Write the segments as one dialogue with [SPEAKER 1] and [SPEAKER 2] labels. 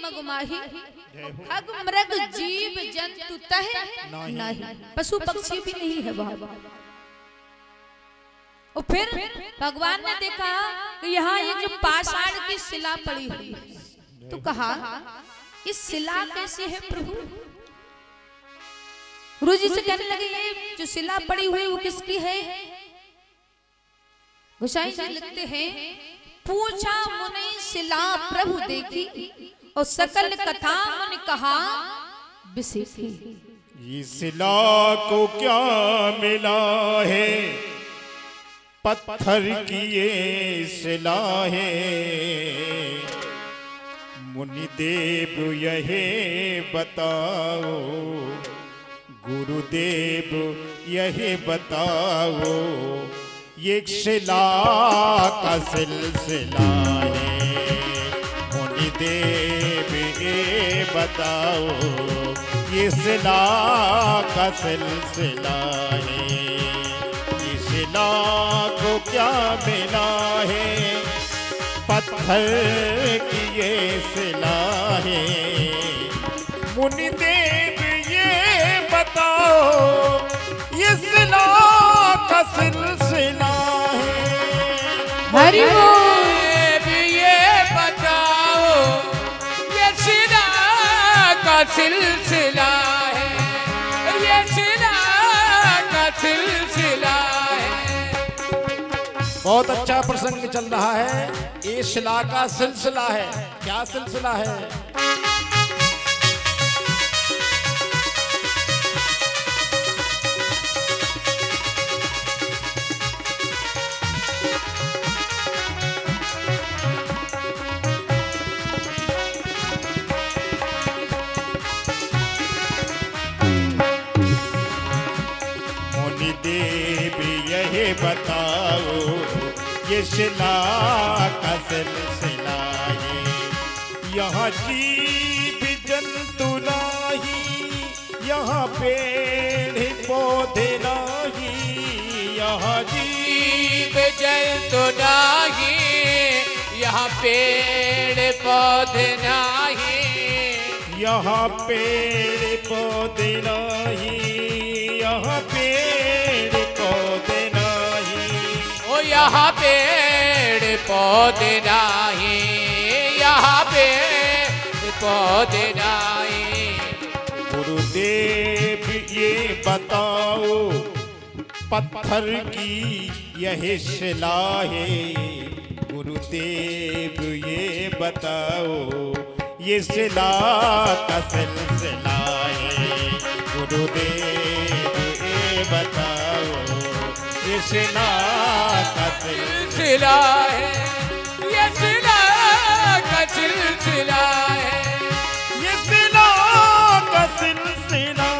[SPEAKER 1] मगमाही, खग मृग जीव जंतु तह नहीं, पशु पक्षी भी नहीं है वहां। और फिर भगवान ने देखा कि यहाँ एक जो पाषाण की शिला पड़ी हुई है, तो कहा इस शिला कैसी है प्रभु? गुरु जी से कहने लगे ये जो शिला पड़ी हुई वो किसकी है? गोसाई जी लिखते हैं, पूछा मुनि शिला प्रभु देखी, और सकल कथा मुनि कहा बिसेखी।
[SPEAKER 2] इस शिला को क्या मिला है, पत्थर की ये शिला है, मुनिदेव यह बताओ, गुरुदेव यह बताओ, ये शिला का सिलसिला है, मुनिदेव ये बताओ, ये शिला का सिलसिला है। ये शिला को क्या मिला है, पत्थर की ये शिला है, मुनिदेव ये बताओ, ये शिला का सिलसिला है।
[SPEAKER 1] हरि
[SPEAKER 3] ये बताओ, ये शिला का सिलसिला है, ये शिला का सिलसिला है।
[SPEAKER 4] बहुत अच्छा प्रसंग चल रहा है, ये शिला का सिलसिला है। क्या सिलसिला है?
[SPEAKER 2] मुनिदेव यह बताओ, ये शिला का सिलसिला है, यहाँ जीव जंतु नहीं, यहाँ पेड़ पौधे नहीं, यहाँ
[SPEAKER 3] जीव जंतु नहीं, यहाँ पेड़ पौधे नहीं,
[SPEAKER 2] यहाँ पेड़ पौधे नहीं, यहाँ पेड़ पौधे नहीं,
[SPEAKER 3] ओ यहाँ पेड़ पौधे नहीं, यहाँ पेड़ पौधे नहीं।
[SPEAKER 2] गुरुदेव ये बताओ, पत्थर की यह शिला है, गुरुदेव ये बताओ, ये शिला का सिलसिला है, गुरुदेव ये बताओ, ये शिला का
[SPEAKER 3] सिलसिला है, ये शिला का सिलसिला है,
[SPEAKER 2] ये शिला का सिलसिला।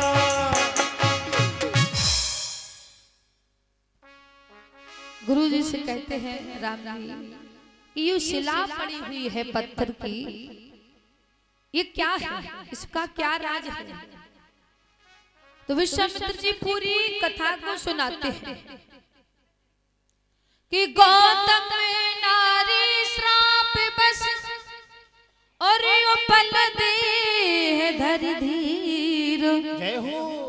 [SPEAKER 1] गुरु जी से कहते हैं राम जी, ये शिला पड़ी हुई है पत्थर की, ये क्या है, इसका क्या राज है? तो विश्वामित्र जी पूरी कथा को सुनाते हैं कि गौतम में नारी श्राप बस, और यो पल दे धरि धीर,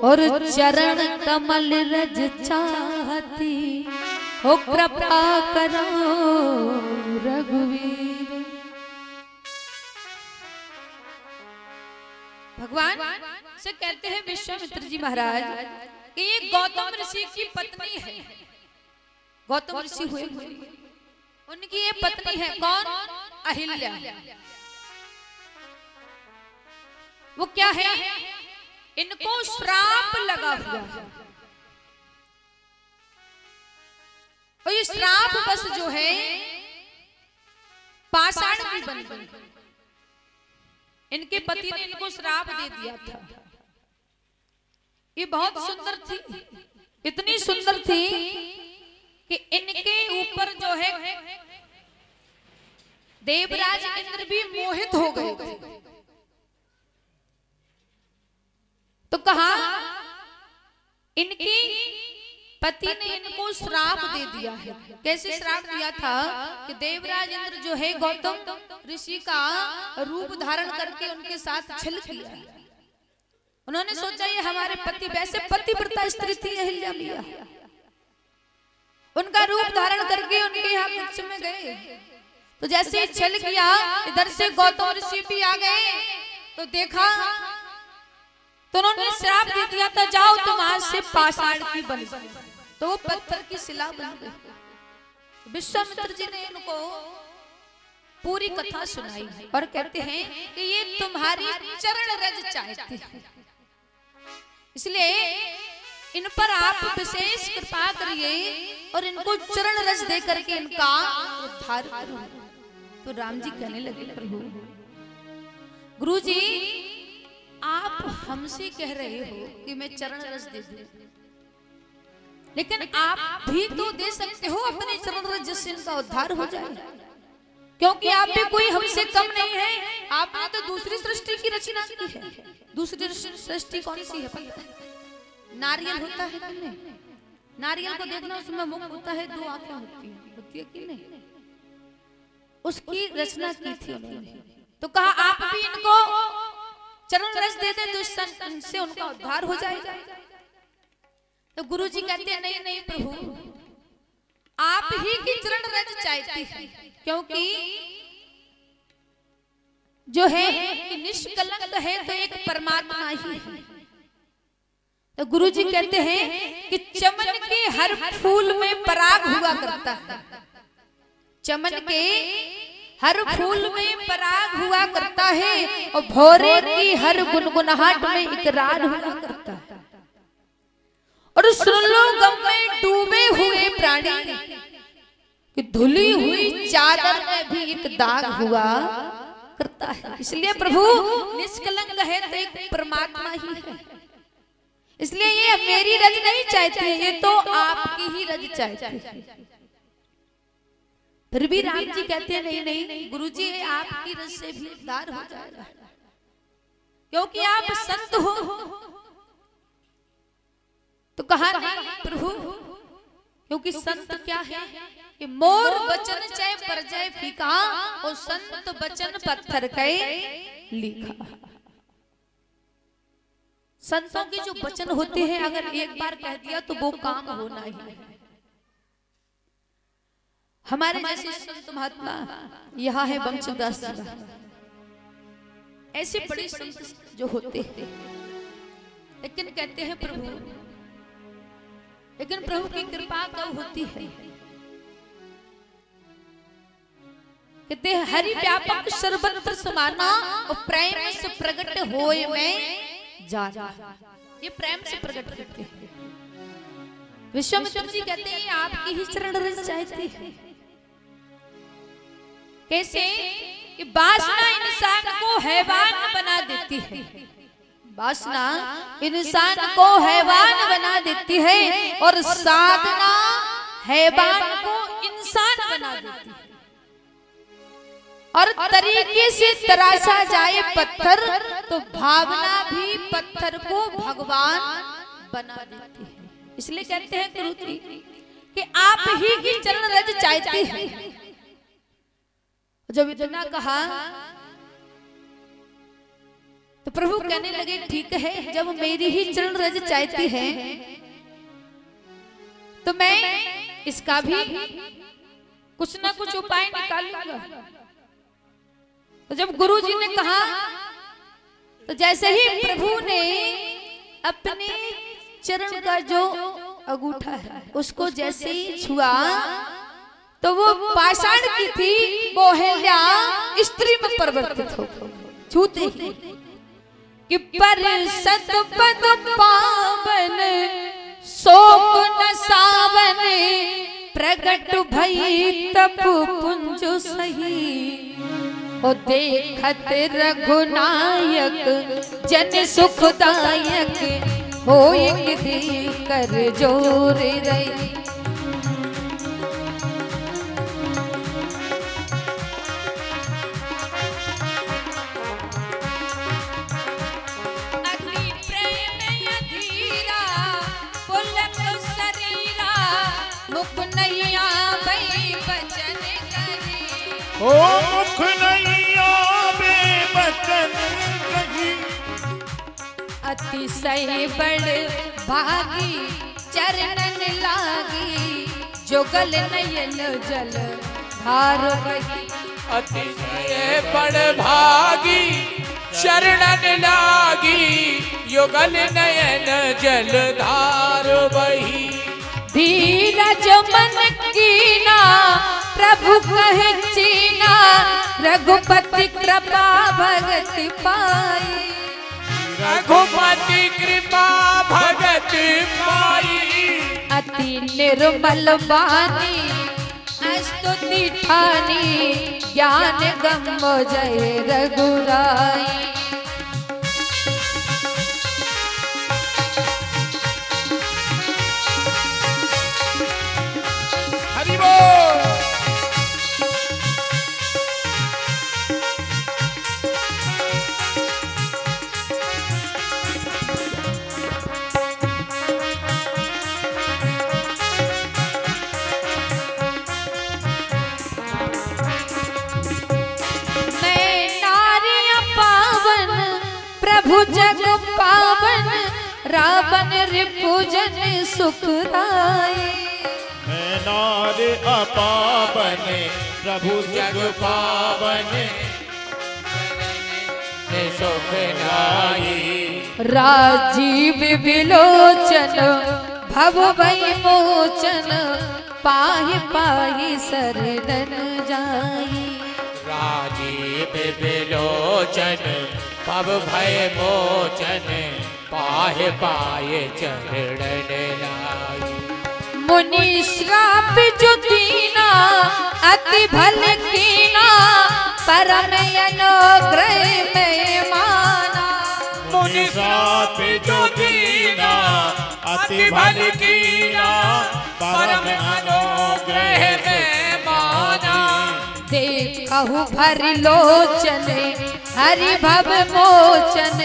[SPEAKER 1] और चरण कमल रज चाहती, हो कृपा करो रघुवीर। भगवान से कहते हैं विश्वामित्र जी महाराज कि ये गौतम ऋषि की पत्नी है, गौतम ऋषि हुए उनकी ये पत्नी है। कौन? अहिल्या। वो क्या है? इनको श्राप लगा हुआ है, और ये श्राप बस जो है पाषाण की बन गई। इनके पति ने इनको श्राप दे दिया था। ये बहुत सुंदर थी, इतनी सुंदर थी कि इनके ऊपर जो है देवराज इंद्र भी मोहित हो गए थे। तो कहा इनकी पति ने इनको इनको श्राप दे दिया है। कैसे श्राप दिया था कि देवराज इंद्र जो है गौतम ऋषि का रूप धारण करके उनके साथ छल किया। उन्होंने सोचा ये हमारे पति, वैसे पतिव्रता स्त्री थी अहिल्या मैया, उनका रूप धारण करके उनके यहाँ वृक्ष में गए। तो जैसे छल किया, इधर से गौतम ऋषि भी आ गए, तो देखा तो उन्होंने श्राप दे दिया था, जाओ तुम आज से पाषाण की बन। तो वो पत्थर की शिला बन गई। विश्वामित्र जी ने इनको पूरी कथा सुनाई और कहते हैं कि ये तुम्हारी चरण रज चाहती है, इसलिए इन पर आप विशेष कृपा करिए और इनको चरण रज दे करके इनका उद्धार करो। तो राम जी कहने लगे, प्रभु गुरु जी आप हमसे कह रहे हो कि मैं चरण रज दे दूं, लेकिन आप भी तो दे सकते हो अपने चरण रज जिससे इनका उद्धार हो जाए, क्योंकि आप भी कोई हमसे कम नहीं है। आपने तो दूसरी सृष्टि की रचना की है। दूसरी सृष्टि कौन सी है पता है? नारियल होता है कि नहीं? नारियल को देखना, उसमें मुख होता है, दो आंखें होती है कि नहीं? उसकी रचना की थी उन्होंने। तो कहा आप भी इनको चरण रज दे दे तो इससे उनका उद्धार हो जाएगा। तो गुरु जी कहते हैं नहीं नहीं प्रभु, आप ही की चरण रज चाहती है, क्योंकि जो है कि निष्कलंक है तो एक परमात्मा ही है। तो गुरु जी कहते हैं कि चमन के हर फूल में पराग हुआ करता है, चमन के हर फूल में पराग हुआ करता है और भौरे की हर गुनगुनाहट में इकरार हुआ करता है। और सुन लो गम में डूबे हुए प्राणी कि धुली हुई चादर में भी एक दाग हुआ करता है। इसलिए प्रभु निष्कलंक है तो एक परमात्मा ही है, इसलिए ये मेरी रज नहीं चाहती है, ये तो आपकी ही रज चाहती है। फिर भी राम जी कहते हैं नहीं नहीं गुरुजी आपकी रज से भी उद्धार हो जाएगा, क्योंकि आप संत हो। तो कहा नहीं प्रभु, क्योंकि संत क्या है कि मोर वचन चाहे पर जाए फीका और संत वचन पत्थर के लिखा। संतों के जो वचन होते हैं अगर एक बार कह दिया तो वो काम होना ही है। हमारे जैसे संत महात्मा यहाँ है बंशीदास जी, ऐसे बड़े संत जो होते हैं, लेकिन कहते हैं प्रभु, लेकिन प्रभु की कृपा कब होती है? कहते हैं हरि व्यापक सर्वत्र समाना और प्रेम से प्रकट होए में जाना। ये प्रेम से प्रकट करते हैं। विश्वामित्र जी कहते हैं आपकी ही चरण रज चाहती है। कैसे कि वासना इंसान को हैवान बना देती है, वासना इंसान को हैवान बना देती है और साधना हैवान को इंसान बना देती है। और तरीके से तराशा जाए पत्थर तो भावना भी पत्थर को भगवान बना देती है। इसलिए कहते हैं गुरु जी कि आप ही की चरण रज चाहती है। जब इतना कहा तो प्रभु कहने लगे ठीक है, जब मेरी ही चरण रज चाहती है तो मैं इसका भी कुछ ना कुछ उपाय निकालूंगा। तो जब गुरु जी ने कहा तो जैसे ही प्रभु ने अपने चरण का जो अंगूठा है उसको जैसे ही छुआ तो वो पाषाण की थी वो अहिल्या स्त्री में परिवर्तित हो छूते ही कि पर सतपद पावन शोक न सावन प्रगट भई तप पुंज सही ओ देखत रघुनायक जन सुखदायक हो एक दी कर जोर रही।
[SPEAKER 2] ओ मुख नहीं आवे बचन कही,
[SPEAKER 1] अतिशय बड़ भागी चरणन लागी, जुगल नयन जल धार बही।
[SPEAKER 3] अतिशय बड़ भागी शरणन लागी, युगल नयन जल धार बही।
[SPEAKER 1] धीरज मन कीना प्रभु कहे चीना, रघुपति कृपा भगत पाई।
[SPEAKER 3] रघुपति कृपा भगत पाई।
[SPEAKER 1] अति निर्मल बानी स्तुति ठानी, ज्ञान गम जय रघुराई।
[SPEAKER 2] हरि बोल।
[SPEAKER 1] प्रभु जग पावन, रावण रिपुजन सुखदाई।
[SPEAKER 2] मैं नार अपावन, प्रभु जग पावन,
[SPEAKER 3] सुखदाई।
[SPEAKER 1] राजीव विलोचन भव भय मोचन, पाहि पाहि शरणन जाई।
[SPEAKER 3] राजीव विलोचन भव भय मोचन, पाहि पाहि चरणन लाई।
[SPEAKER 1] मुनि श्राप जो दीना, अति भल कीना, परम अनुग्रह में माना।
[SPEAKER 2] मुनि श्राप जो दीना, अति भल कीना, परम अनुग्रह में माना।
[SPEAKER 1] देखहु भर लोचन हरि भव मोचन,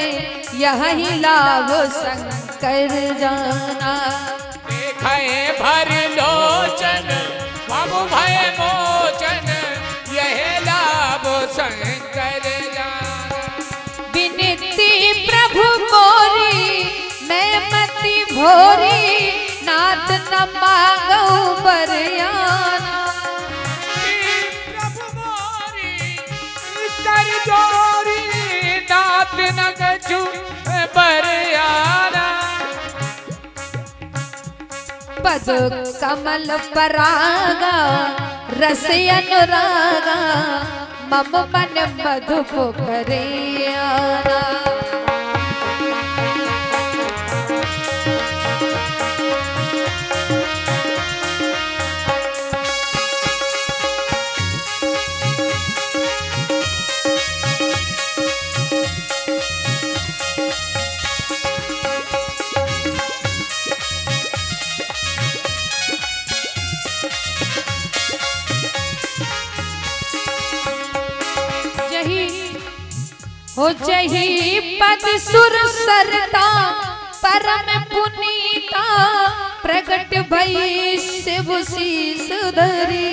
[SPEAKER 1] यही लाभ शंकर जाना।
[SPEAKER 3] देखे भर लोचन भव भय मोचन, यह लाभ शंकर जाना।
[SPEAKER 1] विनती प्रभु मोरी मैं मति भोरी, नाथ न मांगो बरयाना।
[SPEAKER 3] जोरी नाथ न कछु बरयाना।
[SPEAKER 1] पद कमल परागा रस अनुरागा, मम मन मधुप करियाना। हो जही पद सुर सरता, परम पुनीता, प्रगट भई शिव शीस धरी।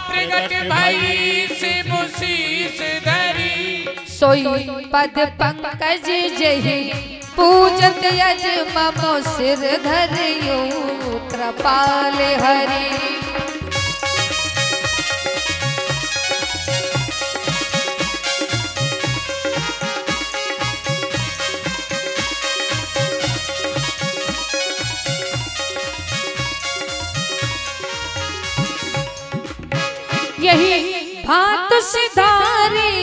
[SPEAKER 3] प्रगट भई शिव शीस धरी।
[SPEAKER 1] सोई पद पंकज जही, पूजत यज मम सिर धरियो, कृपाल हरि। यही भात सिधारी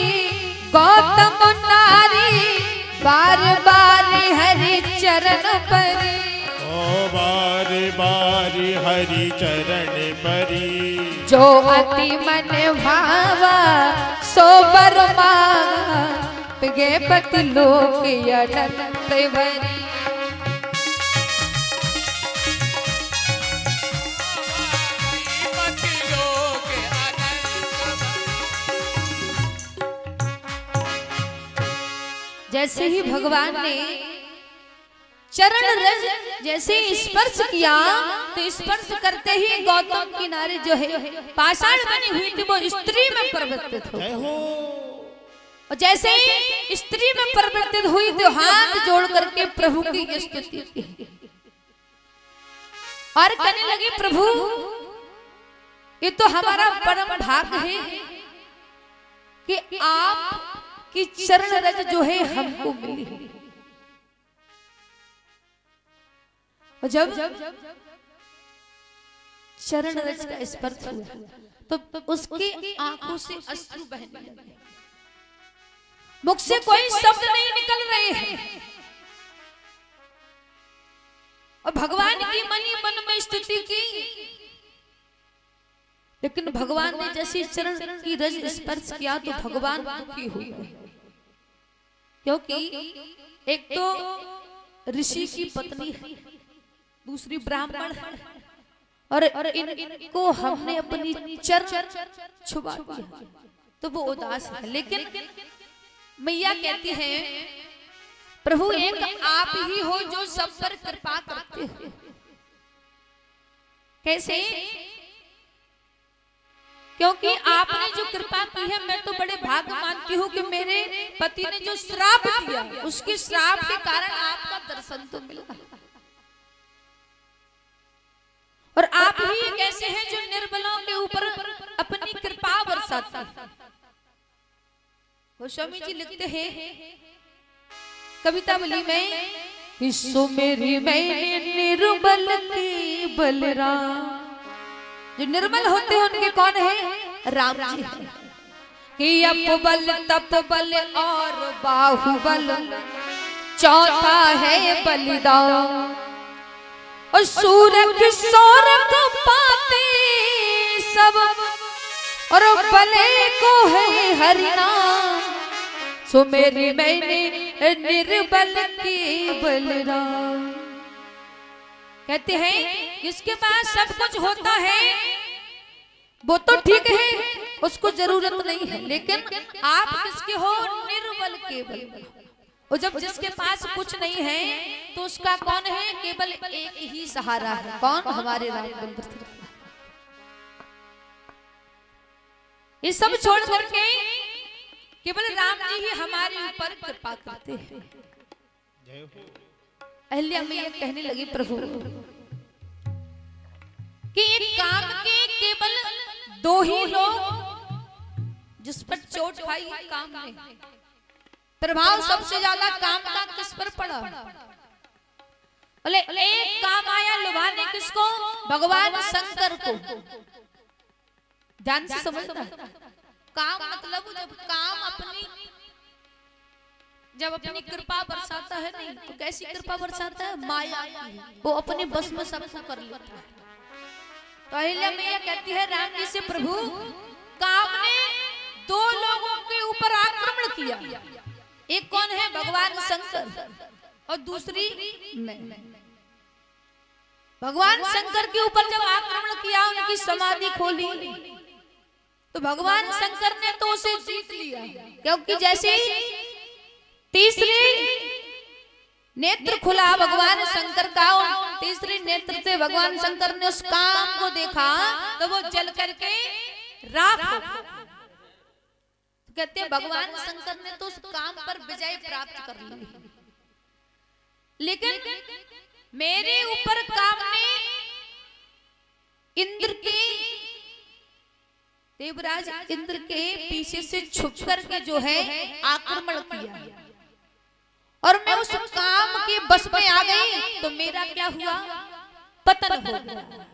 [SPEAKER 1] गौतम नारी, बार बार हरि चरण परी।
[SPEAKER 2] ओ बार बार हरि चरण परी।
[SPEAKER 1] जो अति मन भावा सो बर मांगा, पिगे पति लोक अनंत भरी। जैसे ही भगवान ने चरण रज जैसे स्पर्श किया, तो स्पर्श करते ही गौतम की नारी जो है पाषाण बनी हुई थी वो स्त्री में परिवर्तित हो। और जैसे ही स्त्री में परिवर्तित हुई तो हाथ जोड़ करके प्रभु की स्तुति की और कहने लगी, प्रभु ये तो हमारा परम भाग्य है कि आप की चरण रज जो है हमको मिली है। और जब चरण रज का स्पर्श हुआ तो उसकी आंखों से अश्रु बहने लगे, मुख से कोई शब्द नहीं निकल रहे हैं। और भगवान की मनी मन में स्तुति की, लेकिन भगवान ने जैसे चरण की रज स्पर्श किया तो भगवान दुखी हुए, क्योंकि एक तो ऋषि की पत्नी है, दूसरी ब्राह्मण है, और इनको हमने अपनी चरण छुपा दिया तो वो उदास है। लेकिन मैया कहती है, प्रभु एक आप ही हो जो सब पर कृपा करते हो। कैसे? क्योंकि आपने जो कृपा की है, मैं तो बड़े भाग्य मानती हूँ कि मेरे पति ने जो श्राप दिया उसके श्राप के कारण आपका दर्शन तो मिला, और आप ही एक ऐसे हैं जो निर्बलों के ऊपर अपनी कृपा बरसाते हैं। गोस्वामी जी लिखते हैं कविता बली में, सो मेरी मैंने निर्बल की बलराम, जो निर्मल होते हैं उनके कौन है? राम जी। कि अपबल तपबल और बाहुबल, चौथा है बलिदान, और सूरख सौरख पाते सब, और बले को है हरिनाम। सो मेरी मैंने निर्बल की बलराम। कहते हैं जिसके पास सब कुछ होता है वो तो ठीक है, उसको जरूरत नहीं है, लेकिन आप किसके हो? निर्बल के बल। और जब जिसके पास कुछ नहीं है तो उसका कौन है? केवल एक ही सहारा है। कौन? हमारे रामचंद्र। ये सब छोड़ करके केवल राम जी ही हमारे ऊपर कृपा करते हैं। अहिल्या मैया कहने लगी, प्रभु कि एक काम के केवल दो ही लोग जिस पर चोट खाई काम में, प्रभाव सबसे ज्यादा काम का किस पर पड़ा? बोले एक काम आया लुभाने किसको? भगवान शंकर को। ध्यान से समझना, काम मतलब जब अपनी कृपा बरसाता है, नहीं तो कैसी कृपा बरसाता है? माया, वो अपने बस में सबको कर लेता है। तो अहिल्या मैया कहती है राम जी से, प्रभु काम ने दो लोगों के ऊपर आक्रमण किया, एक कौन है? भगवान शंकर, और दूसरी मैं। भगवान शंकर के ऊपर जब आक्रमण किया, उनकी समाधि खोली, तो भगवान शंकर ने तो उसे जीत लिया, क्योंकि जैसे तीसरी नेत्र खुला भगवान शंकर का, और तीसरे नेत्र से भगवान शंकर ने उस काम को देखा तो वो जल करके राख। कहते हैं भगवान शंकर ने तो उस काम पर विजय प्राप्त कर ली, लेकिन मेरे ऊपर काम ने इंद्र के, देवराज इंद्र के पीछे से छुप करके जो है आक्रमण किया, और मैं उस काम के बस में आ गई, तो मेरा क्या हुआ? पतन हो गया।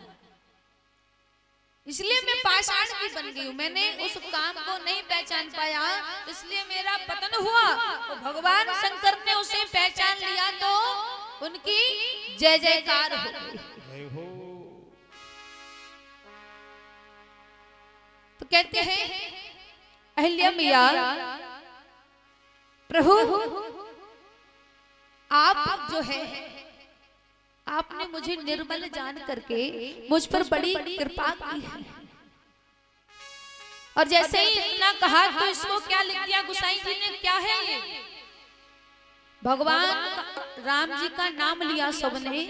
[SPEAKER 1] इसलिए मैं पाषाण की बन गई हूँ। मैंने उस काम को नहीं पहचान पाया, इसलिए मेरा पतन हुआ। तो भगवान शंकर ने उसे पहचान लिया तो उनकी जय जयकार हो गई। तो कहते हैं अहिल्या मैया, प्रभु आप जो है, आपने मुझे निर्मल जान करके मुझ पर बड़ी कृपा की है। और जैसे ही इतना कहा तो इसको क्या लिख दिया गोसाई जी ने? क्या है ये? भगवान राम जी का नाम लिया सबने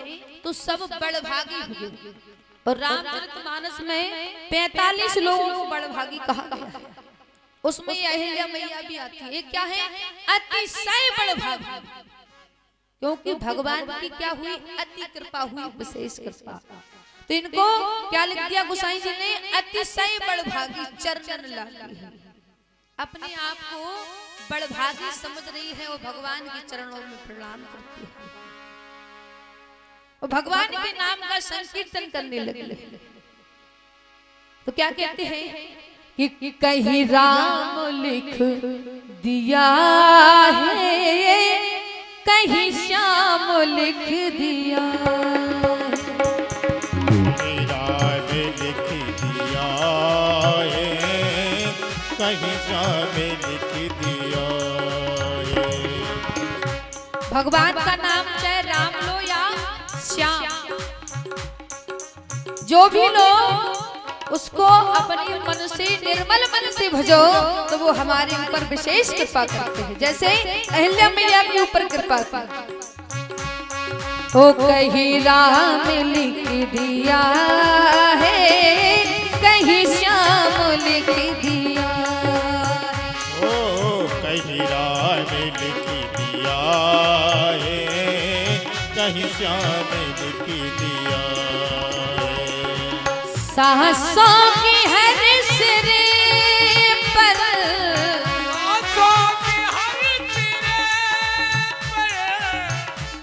[SPEAKER 1] तो सब बड़भागी हुए। और रामचरितमानस में 45 लोगों को बड़भागी कहा गया है। उसमें अहिल्या मैया भी आती है। क्या है? अतिशय बड़भागी, क्योंकि भगवान की क्या हुई? अति कृपा हुई, विशेष कृपा। तो इनको क्या लिख दिया गोसाई जी ने? अतिशय बड़भागी चरणन लागी। अपने आप को बड़भागी समझ रही है और भगवान के चरणों में प्रणाम करती है और भगवान के नाम का संकीर्तन करने लगे। तो क्या कहते हैं कि कहीं राम लिख दिया है, कहीं श्याम लिख दिया
[SPEAKER 2] कहीं श्याम लिख दिया।
[SPEAKER 1] भगवान का नाम चाहे राम लो या श्याम, जो भी लो उसको अपने मन से, निर्मल मन से भजो तो वो हमारे ऊपर विशेष कृपा करते हैं। जैसे अहिल्या मैया के ऊपर कृपा की। ओ कहीं राम लिख दिया है, कहीं श्याम लिख दिया।
[SPEAKER 2] ओ कहीं राम लिख दिया है, कहीं श्याम लिख दिया है।
[SPEAKER 1] सहसों की हर सिरे पर,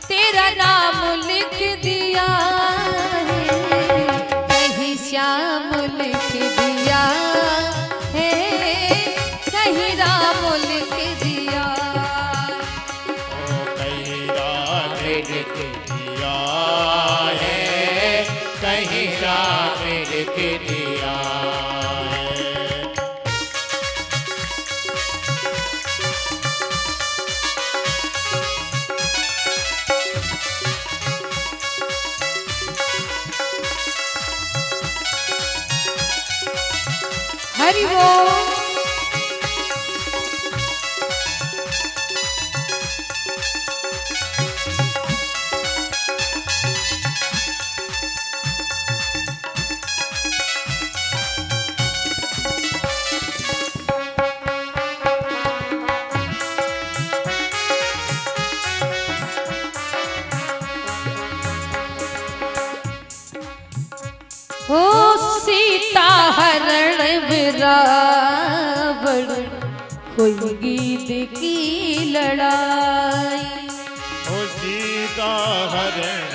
[SPEAKER 1] तेरा नाम लिख दिया है, कहीं श्याम लिख दिया है, कहीं राम लिख दिया।
[SPEAKER 2] ओ कहीं राम लिख दिया है, कहीं श्याम लिख दिया है।
[SPEAKER 1] हरि बोल। ओ सीता हरण रावण कोई गीत की लड़ाई।
[SPEAKER 2] ओ सीता हरण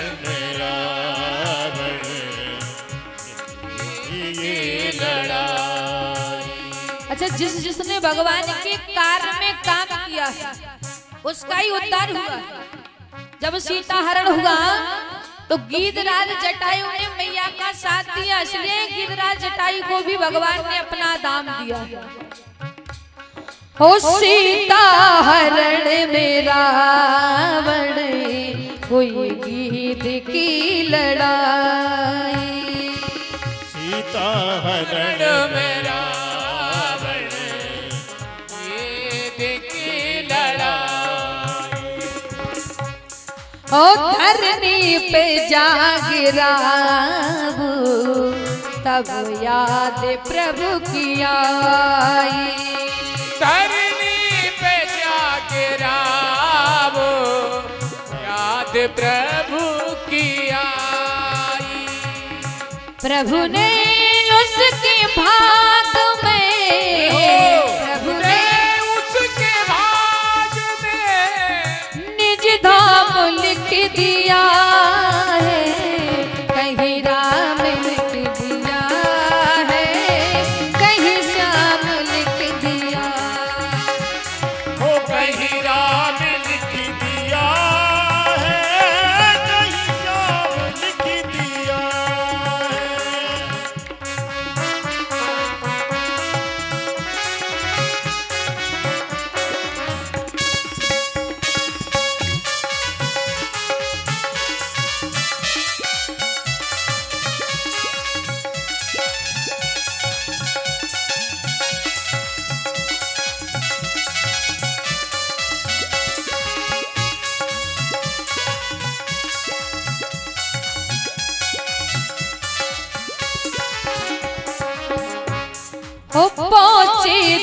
[SPEAKER 2] रावण ये लड़ाई।
[SPEAKER 1] अच्छा, जिसने भगवान के कार्य में काम किया है उसका ही उद्धार हुआ। जब सीता हरण हुआ तो गीधराज जटायु ने मैया का साथ दिया, इसलिए गीधराज जटायु को भी भगवान ने अपना दाम दिया। हो सीता हरण में रावण कोई गीत की लड़ाई।
[SPEAKER 2] सीता हरण में रावण गीत की लड़ाई।
[SPEAKER 1] ओ धरनी पे जागिरा तब याद प्रभु की आई।
[SPEAKER 3] धरनी पे जागिरा याद प्रभु की आई।
[SPEAKER 1] प्रभु ने उसके भाग में, प्रभु ने
[SPEAKER 3] उसके भाग में
[SPEAKER 1] निज धाम लिख दिया है, कहीं राम लिख दिया है, कहीं श्याम लिख दिया।
[SPEAKER 2] ओ कहीं राम लिख दिया है, कहीं श्याम लिख दिया है।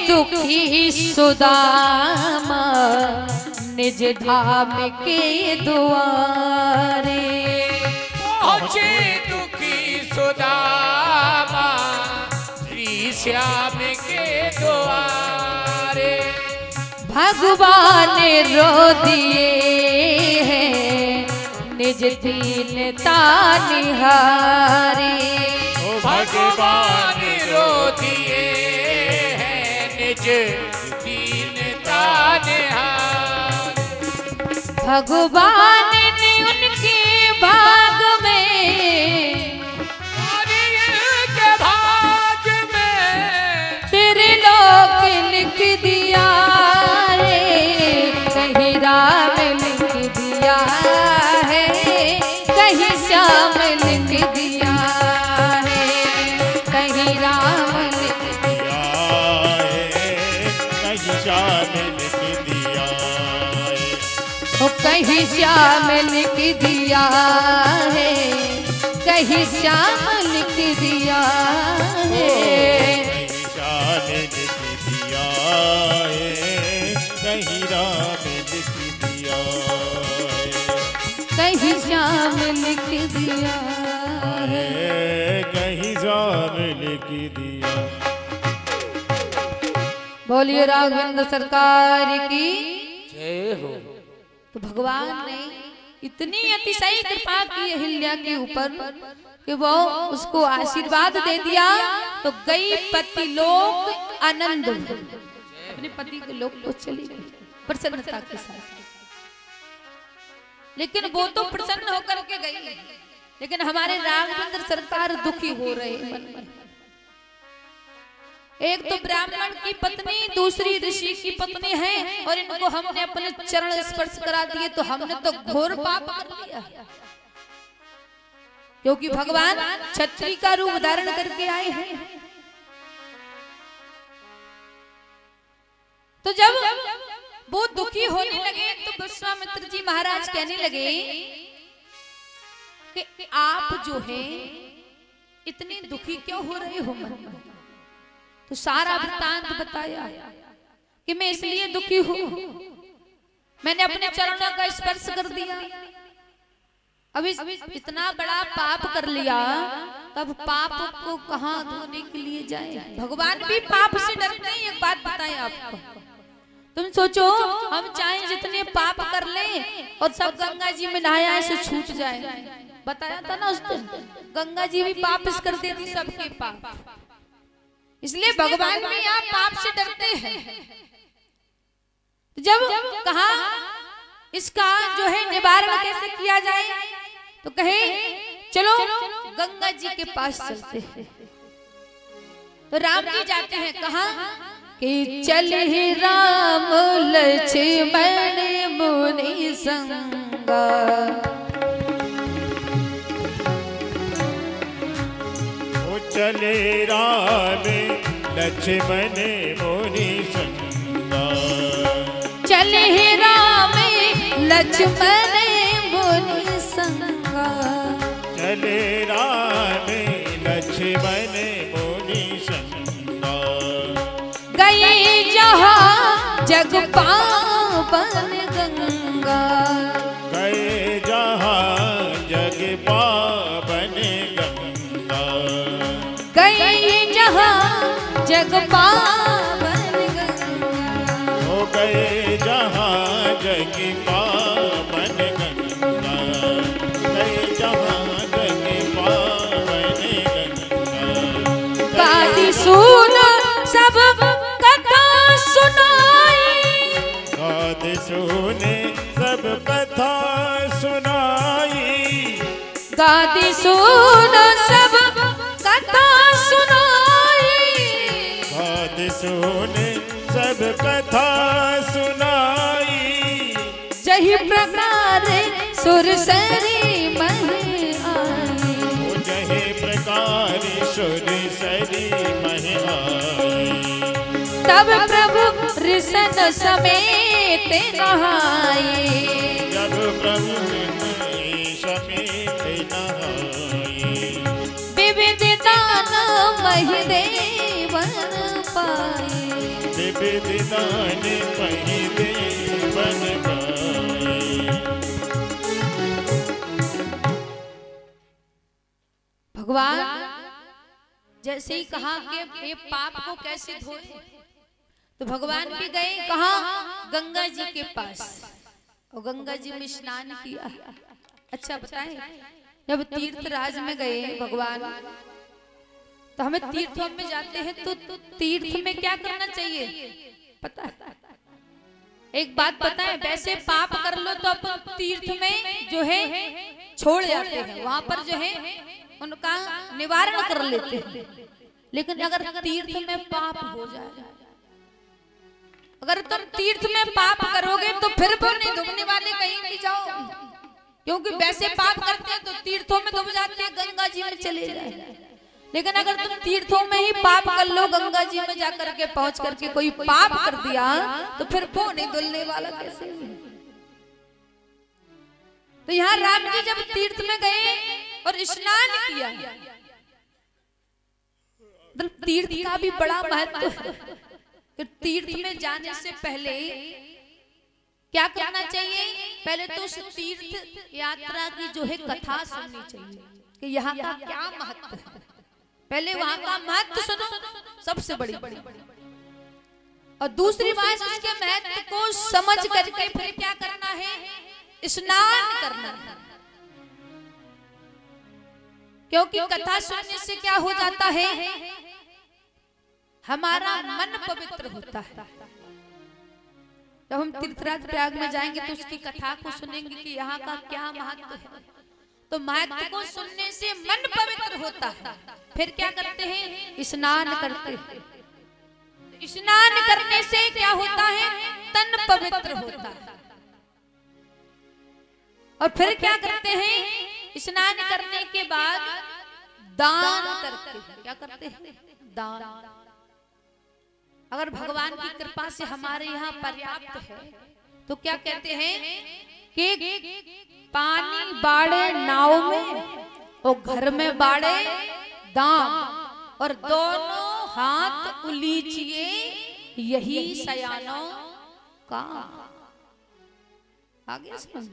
[SPEAKER 1] दुखी सुदामा निज धाम के द्वारे।
[SPEAKER 3] पहुँचे दुखी सुदामा श्री श्याम के द्वारे।
[SPEAKER 1] भगवान रो दिए हैं निज दीनता निहारे।
[SPEAKER 3] भगवान रो दिए हैं निज दीनता निहारे।
[SPEAKER 1] भगवान ने उनके भाग में
[SPEAKER 3] के भाग में
[SPEAKER 1] तेरे लोक लिख दिया है। कहीं राम लिख दिया है, कहीं श्याम लिख दिया है, कहीं राम लिख दिया
[SPEAKER 2] कहीं श्याम लिख दिया है।
[SPEAKER 1] ओ कहीं श्याम लिख दिया है, कहीं श्याम लिख दिया है।
[SPEAKER 2] कहीं श्याम लिख दिया है, कहीं राम लिख दिया है।
[SPEAKER 1] कहीं श्याम लिख दिया है।
[SPEAKER 2] कहीं श्याम लिख दिया।
[SPEAKER 1] बोलिए राघवेंद्र सरकार की।
[SPEAKER 3] जय हो।
[SPEAKER 1] तो भगवान ने इतनी अतिशय कृपा की अहिल्या के ऊपर कि वो उसको आशीर्वाद दे दिया। तो गई पति लोक आनंद हुए। अपने पति के लोक को चली गई प्रसन्नता के साथ। लेकिन वो तो प्रसन्न होकर के गई, लेकिन हमारे राघवेंद्र सरकार दुखी हो रहे हैं मन में। एक तो ब्राह्मण की पत्नी, दूसरी ऋषि की पत्नी है, और इनको हमने अपने चरण स्पर्श करा दिए तो हमने तो घोर पाप कर लिया। क्योंकि भगवान छत्री का रूप धारण करके आए हैं। तो जब वो दुखी होने लगे तो विश्वामित्र जी महाराज कहने लगे कि आप जो है इतने दुखी क्यों हो रहे हो मन में। तो सारा वृत्तांत बताया कि मैं इसलिए दुखी हूं, मैंने अपने चरणों का स्पर्श कर दिया। अभी इतना बड़ा पाप कर लिया, तब पाप को कहां धोने के लिए जाए। भगवान भी पाप से डरते हैं। एक बात बताएं आपको, तुम सोचो हम चाहे जितने पाप कर लें और सब गंगा जी में नहाया ऐसे छूट जाए। बताया था ना उस दिन, गंगा जी भी वापस कर देती सबके पाप। इसलिए भगवान भी आप पाप से डरते हैं। जब कहा इसका जो है निवारण कैसे किया जाए, तो कहे चलो गंगा जी के पास चलते हैं। तो राम जी जाते हैं। कहा कि चले राम लक्ष्मण मुनि संगा।
[SPEAKER 2] चले राम लक्ष्मण मुनि संगा।
[SPEAKER 1] चले राम लक्ष्मण मुनि संगा।
[SPEAKER 2] चले राम लक्ष्मण मुनि संगा।
[SPEAKER 1] गए जहाँ जग पावन गंगा।
[SPEAKER 2] गए जहाँ जग पावन गंगा।
[SPEAKER 1] गए जहाँ जग पावन गंगा।
[SPEAKER 2] हो गए जहाँ जग पावन गंगा। गए जहाँ जग पावन गंगा।
[SPEAKER 1] गादी सुन सब कथा सुनाई।
[SPEAKER 2] गादी सुने सब कथा सुनाई।
[SPEAKER 1] गादी सुन सब कथा सुनाई।
[SPEAKER 2] गादी सुने सब कथा सुनाई।
[SPEAKER 1] जही प्रकार सुरसरी मन आई।
[SPEAKER 2] जहे प्रकार सुरसरी मन आई।
[SPEAKER 1] तब प्रभु ऋषन समेत नहाए।
[SPEAKER 2] जब प्रभु समेत नहाए।
[SPEAKER 1] विविध दान मही देवन पाए।
[SPEAKER 2] विविधदान पहिले बन पाए।
[SPEAKER 1] भगवान जैसे ही कहा कि ये पाप को कैसे धोए, तो भगवान भी गए कहाँ, गंगा जी के पास, और गंगा जी में स्नान किया। अच्छा बताएं, जब तीर्थराज में गए भगवान, तो हमें तीर्थों में जाते हैं तो तीर्थ में क्या करना चाहिए पता है? एक बात पता है, वैसे पाप कर लो तो अपन तीर्थ में जो है छोड़ जाते हैं, वहां पर जो है उनका निवारण कर लेते हैं। लेकिन अगर तीर्थ में पाप हो जाए, अगर तुम तीर्थ में पाप करोगे तो फिर वो नहीं डूबने वाले, कहीं नहीं जाओ, क्योंकि वैसे पाप करते हैं तो तीर्थों में डूब जाते हैं, गंगा जी में चले जाए। लेकिन अगर तुम तीर्थों में ही पाप कर लो, गंगा जी में जाकर के पहुंच करके कोई पाप कर दिया, तो फिर वो नहीं धुलने वाला कैसे? तो यहाँ राम जी जब तीर्थ में गए और स्नान किया, तीर्थ का भी बड़ा महत्व है कि तीर्थ में जाने से पहले क्या करना चाहिए? पहले तो उस तीर्थ यात्रा की जो है कथा सुननी चाहिए कि यहाँ का क्या महत्व है। पहले वहां का महत्व सुनो, सबसे बड़ी, और दूसरी बात उसके महत्व को समझ करके फिर क्या करना है? स्नान करना है। क्योंकि कथा सुनने से क्या हो जाता है? हमारा मन पवित्र होता है। जब हम तीर्थराज प्रयाग में जाएंगे तो उसकी कथा को सुनेंगे कि यहाँ का क्या महत्व है, तो महत्व को सुनने से मन पवित्र होता है। फिर क्या करते हैं? स्नान करते हैं। स्नान करने से क्या होता है? तन पवित्र होता है। और फिर क्या करते हैं? स्नान करने के बाद दान करते हैं। क्या करते हैं? दान। अगर भगवान की कृपा से हमारे यहाँ पर्याप्त है तो क्या कहते हैं कि पानी बाड़े नाव में और घर में बाड़े दाम, और दोनों हाथ उलीचिए यही सयानों का। आगे समझ,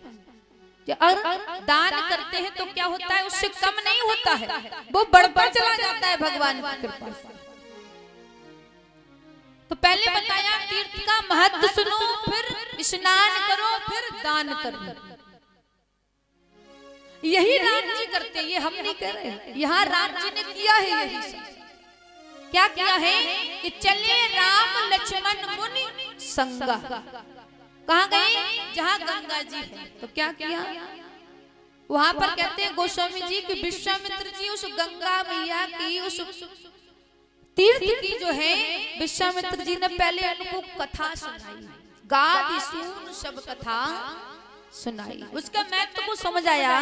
[SPEAKER 1] अगर दान करते हैं तो क्या होता है? उससे कम नहीं होता है, वो बढ़ता चला जाता है भगवान की कृपा से। तो पहले बताया तीर्थ का महत्व सुनो, फिर स्नान करो, फिर दान करो। यही राम जी करते हैं, ये हम नहीं कर रहे। यहाँ राम जी ने किया है यही सब। क्या किया है कि चले राम लक्ष्मण मुनि संगा। कहाँ गए? जहाँ गंगा जी है। तो क्या किया? वहां पर कहते हैं गोस्वामी जी कि विश्वामित्र जी उस गंगा मैया की उस तीर्थ की जो है विश्वामित्र जी ने पहले उनको कथा सुनाई, गादी सुन सब कथा सुनाई। उसका महत्व को समझ आया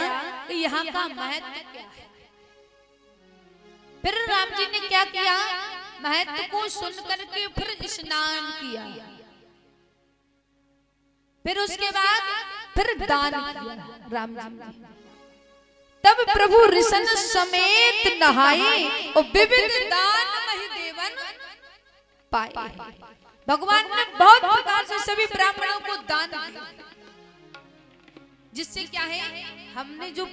[SPEAKER 1] कि यहाँ का महत्व क्या है। फिर राम जी ने क्या किया? महत्व को सुन करके फिर स्नान किया, फिर उसके बाद फिर दान किया राम जी ने। तब प्रभु ऋषन समेत नहाए और विविध दान महि देवन पाए। भगवान ने बहुत प्रकार से सभी ब्राह्मणों को दान दिया, जिससे क्या है? हमने जो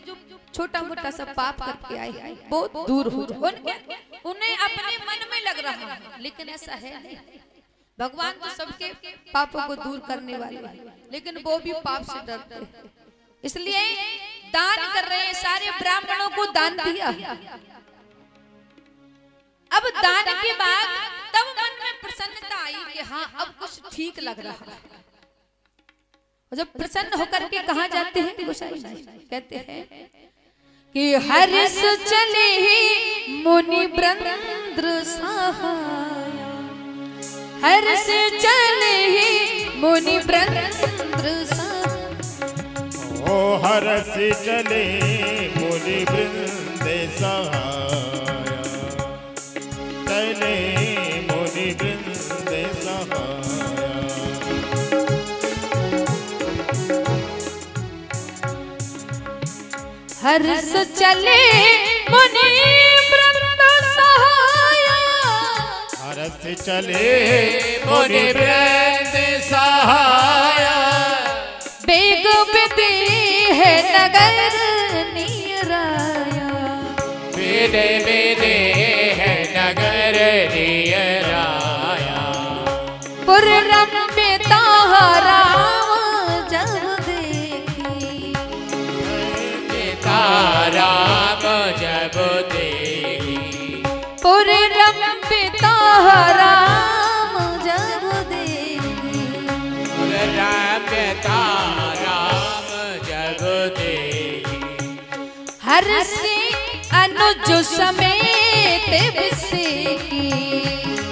[SPEAKER 1] छोटा मोटा सा पाप करके आए हैं वो दूर हो जाए। उन्हें अपने मन में लग रहा है, लेकिन ऐसा है नहीं। भगवान तो सबके पापों को दूर करने वाले हैं, लेकिन वो भी पाप से डरते हैं, इसलिए दान कर रहे हैं। सारे ब्राह्मणों को दान दिया। अब दान के बाद तब मन में प्रसन्नता आई कि हाँ अब कुछ ठीक लग रहा है। और जब प्रसन्न होकर के कहा जाते हैं गोसाई जी कहते हैं कि हर्ष चले ही मुनि वृंद्र सहाय, हर्ष चले ही मुनि वृंद्र सहाय।
[SPEAKER 2] ओ हर्ष चले मुनि वृंद सहाय, चले मुनि वृंद सहाय।
[SPEAKER 1] हर्ष चले मुनि वृंद सहाय,
[SPEAKER 2] हस्त चले मुनि वृंद सहाया।
[SPEAKER 1] बेग विदे है नगर निराया।
[SPEAKER 3] बेदे बेदे है नगर निराया।
[SPEAKER 1] पुररंबिता राम जब देखी।
[SPEAKER 3] पिता राम जब देखी।
[SPEAKER 1] पुररंबिता राम जब देखी।
[SPEAKER 3] पुररंबिता राम जब देखी।
[SPEAKER 1] हर्षि अनुज समेत बिसेकी।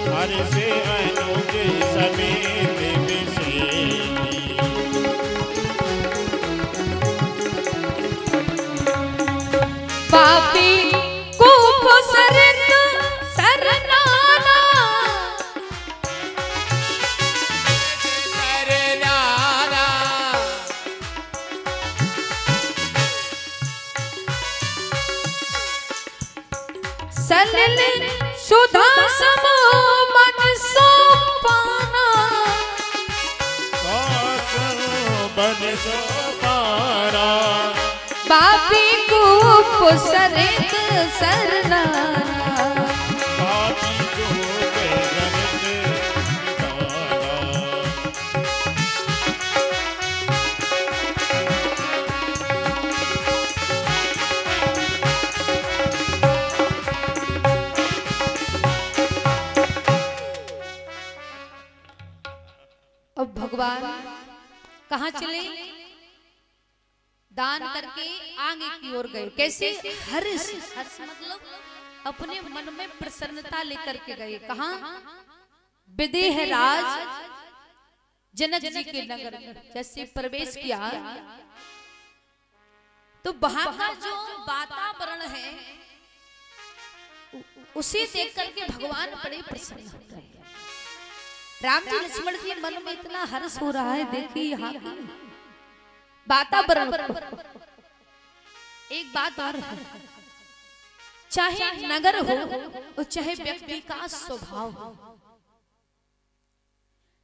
[SPEAKER 2] हर्ष अनुज समेत बिसेकी।
[SPEAKER 1] पापी कूप सरित सरनाना।
[SPEAKER 3] सरनाना।
[SPEAKER 1] सलिल सुधा समो मन सो पाना।
[SPEAKER 2] बन सो पारा।
[SPEAKER 1] पापी कूप सरित सरनाना।
[SPEAKER 2] पापी को जगत निकाला।
[SPEAKER 1] अब भगवान कहाँ चले? दान करके आगे की ओर गए। कैसे? हर्ष। हर्ष मतलब अपने मन में प्रसन्नता लेकर के गए। कहाँ? विदेह राज जनक जी के नगर में जैसे प्रवेश किया तो वहां का जो वातावरण है उसे देख करके भगवान बड़े प्रसन्न हो गए। राम जी लक्ष्मण जी मन में इतना हर्ष हो रहा है। देखिए यहाँ की वातावरण। एक बात और है, चाहे नगर हो और चाहे व्यक्ति का स्वभाव हो।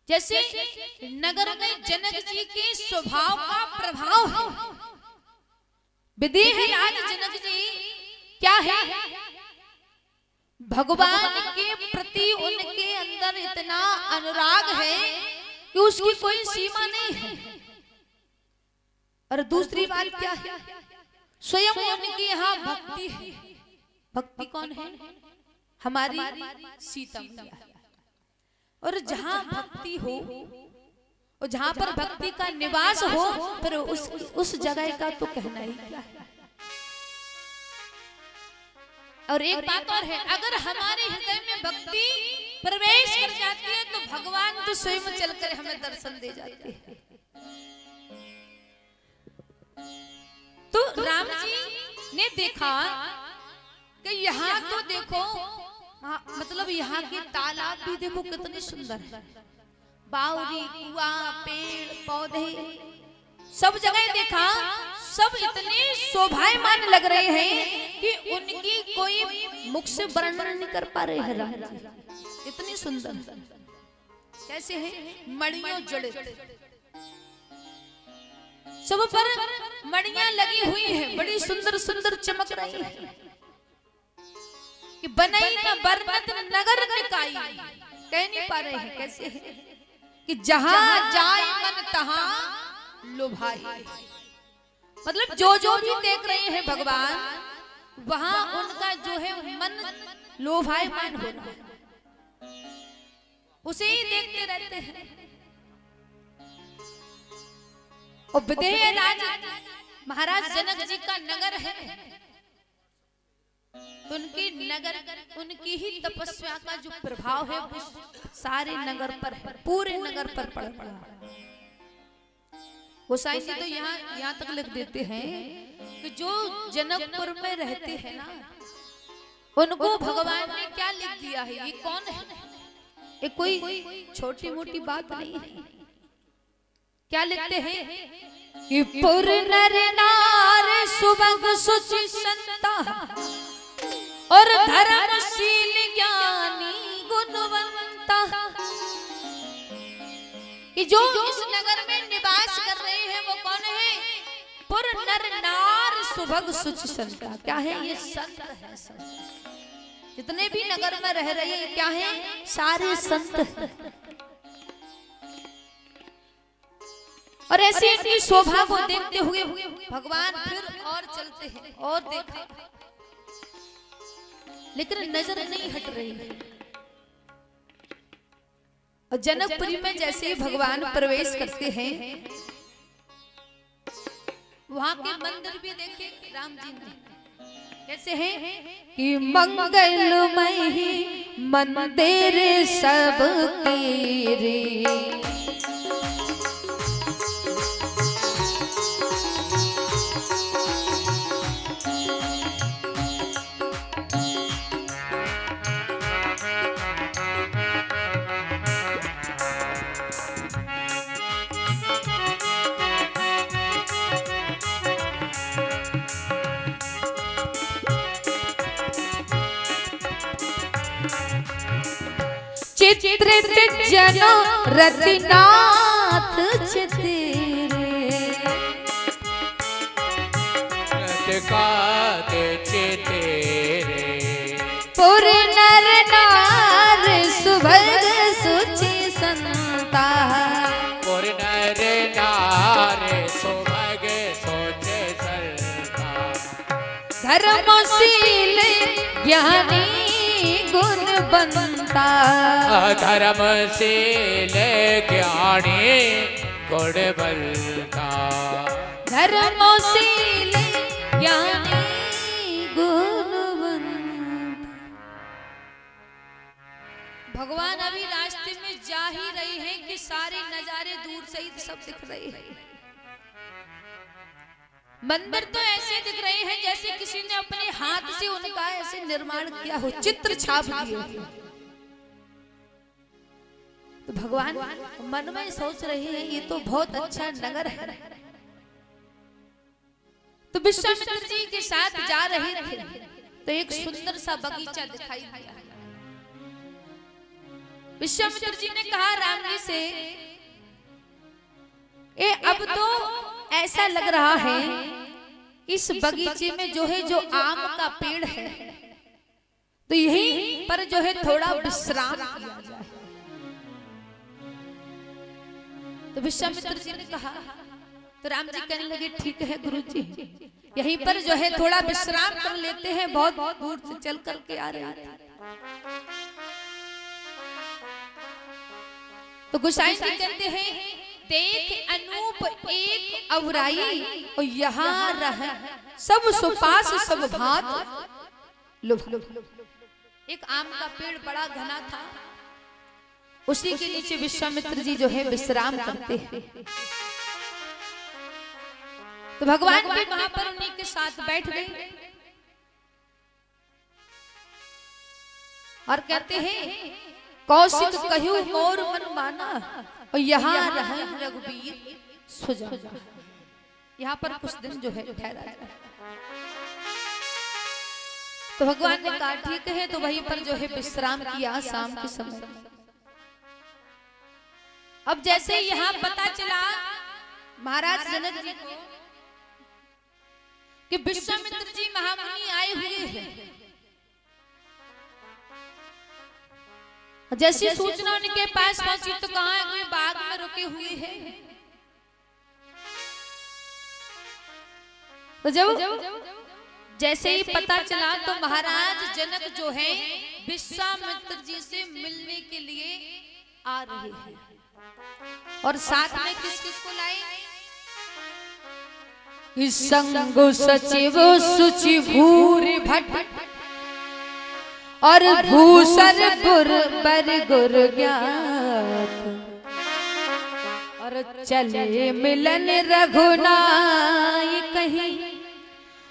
[SPEAKER 1] जैसे नगर में जनक जी के स्वभाव का प्रभाव है। विदेह राज जनक जी क्या है? भगवान के प्रति उनके अंदर इतना अनुराग है कि उसकी कोई सीमा नहीं है। और दूसरी बात क्या है? स्वयं उनकी यहाँ भक्ति है। भक्ति कौन है? हमारी सीता मैया। और जहाँ भक्ति हो और जहाँ पर भक्ति का निवास हो फिर उस जगह का तो कहना ही क्या है। और एक बात और है, अगर हमारे हृदय में भक्ति प्रवेश कर जाती है तो भगवान तो स्वयं चलकर हमें दर्शन दे जाते हैं। तो राम जी ने देखा कि यहाँ तो देखो मतलब यहाँ के तालाब भी देखो कितने सुंदर है। बावरी, कुआं, पेड़ पौधे सब जगह देखा, सब इतने शोभायमान लग रहे हैं कि उनकी कोई मुख से वर्णन नहीं कर पा रहे हैं। राम जी इतनी सुंदर कैसे है? मणियों जड़े सब पर मणियां लगी हुई हैं, बड़ी सुंदर सुंदर चमक रही है कि बनई न बरनत नगर निकाई। कह नहीं पा रहे हैं कैसे है कि जहां जाए मन तहां लुभाई। मतलब जो भी देख रहे हैं भगवान वहां उनका जो है मन लोभायमान हो रहा है, उसे ही देखते रहते हैं। और विदेह राज महाराज जनक जी का नगर है, उनकी नगर उनकी ही तपस्या का जो प्रभाव है वो सारे नगर पर है, पूरे नगर पर पड़ पड़ा। गोसाई जी तो यहाँ तक लिख देते हैं कि जो जनकपुर में रहते हैं ना उनको भगवान ने क्या लिख दिया है। ये कौन है? ये कोई छोटी मोटी बात नहीं है। क्या लिखते हैं कि पुर नर नार सुबह सुचि संता और धर्मशील ज्ञानी गुणवंत संता कि जो इस नगर में निवास कर रहे हैं वो कौन है? पुर नर नार सुभग सुच संता। क्या है ये? संत है। संत जितने भी नगर में रह रहे हैं क्या है? सारे संत हैं। और ऐसी इनकी शोभा को देखते हुए भगवान फिर और चलते हैं और देखा, लेकिन नजर नहीं हट रही है। और जनकपुरी में जैसे ही भगवान प्रवेश करते हैं वहां के मंदिर भी देखे राम जी ने कैसे हैं कि मंगलमय मंदिर सबके रे। चित्रित जनो रतिनाथ चितेरे पुर नर नार सुभग सुचि संता।
[SPEAKER 3] पुर नर नार सुभग सुचि संता।
[SPEAKER 1] धर्मशील ज्ञानी गुणवंता।
[SPEAKER 3] धर्मशील ज्ञानी गुणवंता।
[SPEAKER 1] धर्मशील ज्ञानी गुणवंता। भगवान अभी रास्ते में जा ही रहे हैं कि सारे नजारे दूर से ही सब दिख रहे हैं। मंदिर तो ऐसे दिख रहे हैं जैसे किसी ने अपने हाथ से उनका ऐसे निर्माण किया हो, चित्र छाप दिए हो। तो भगवान मन में सोच रहे हैं ये तो बहुत अच्छा नगर है। तो विश्वामित्र जी के साथ जा रहे थे तो एक सुंदर सा बगीचा दिखाई दिया। विश्वामित्र जी ने कहा राम जी से, अब तो ऐसा लग रहा है इस बगीचे में जो है जो आम का पेड़ है तो यहीं पर जो है थोड़ा विश्राम किया जाए। तो विश्वामित्र जी ने कहा, तो राम जी कहने लगे ठीक है गुरुजी, यहीं पर जो है थोड़ा विश्राम कर लेते हैं, बहुत दूर से चल करके आ रहे हैं। तो गोसाई जी कहते हैं देख अनूप एक अवराई और यहाँ रह सब सुपास सब भात लुभ। एक आम का पेड़ बड़ा घना था, उसी के नीचे विश्वामित्र जी जो है विश्राम करते हैं। तो भगवान भी वहां पर उन्हीं के साथ बैठ गए और कहते हैं कौशिक कहूं मोर मन माना और यहाँ रहे रघुवीर सुजाना। यहाँ पर कुछ दिन जो है ठहरा जाए। तो भगवान ने कहा ठीक है, तो वहीं पर जो है विश्राम किया शाम के समय। अब जैसे यहाँ पता चला महाराज जनक जी को कि विश्वामित्र जी महामुनि आए हुए हैं, जैसी सूचना उनके पास पहुंची तो कहा है कोई बाग में रुके हुए हैं। तो जब जैसे ही पता चला तो महाराज जनक जो है विश्वामित्र जी से मिलने के लिए आ रहे हैं और साथ में किस किस को लाए? संगो सचिव सुचि भूरि भट्ट और भूसर पुर बर गुर ज्ञात और चले मिलन रघुनाय कहीं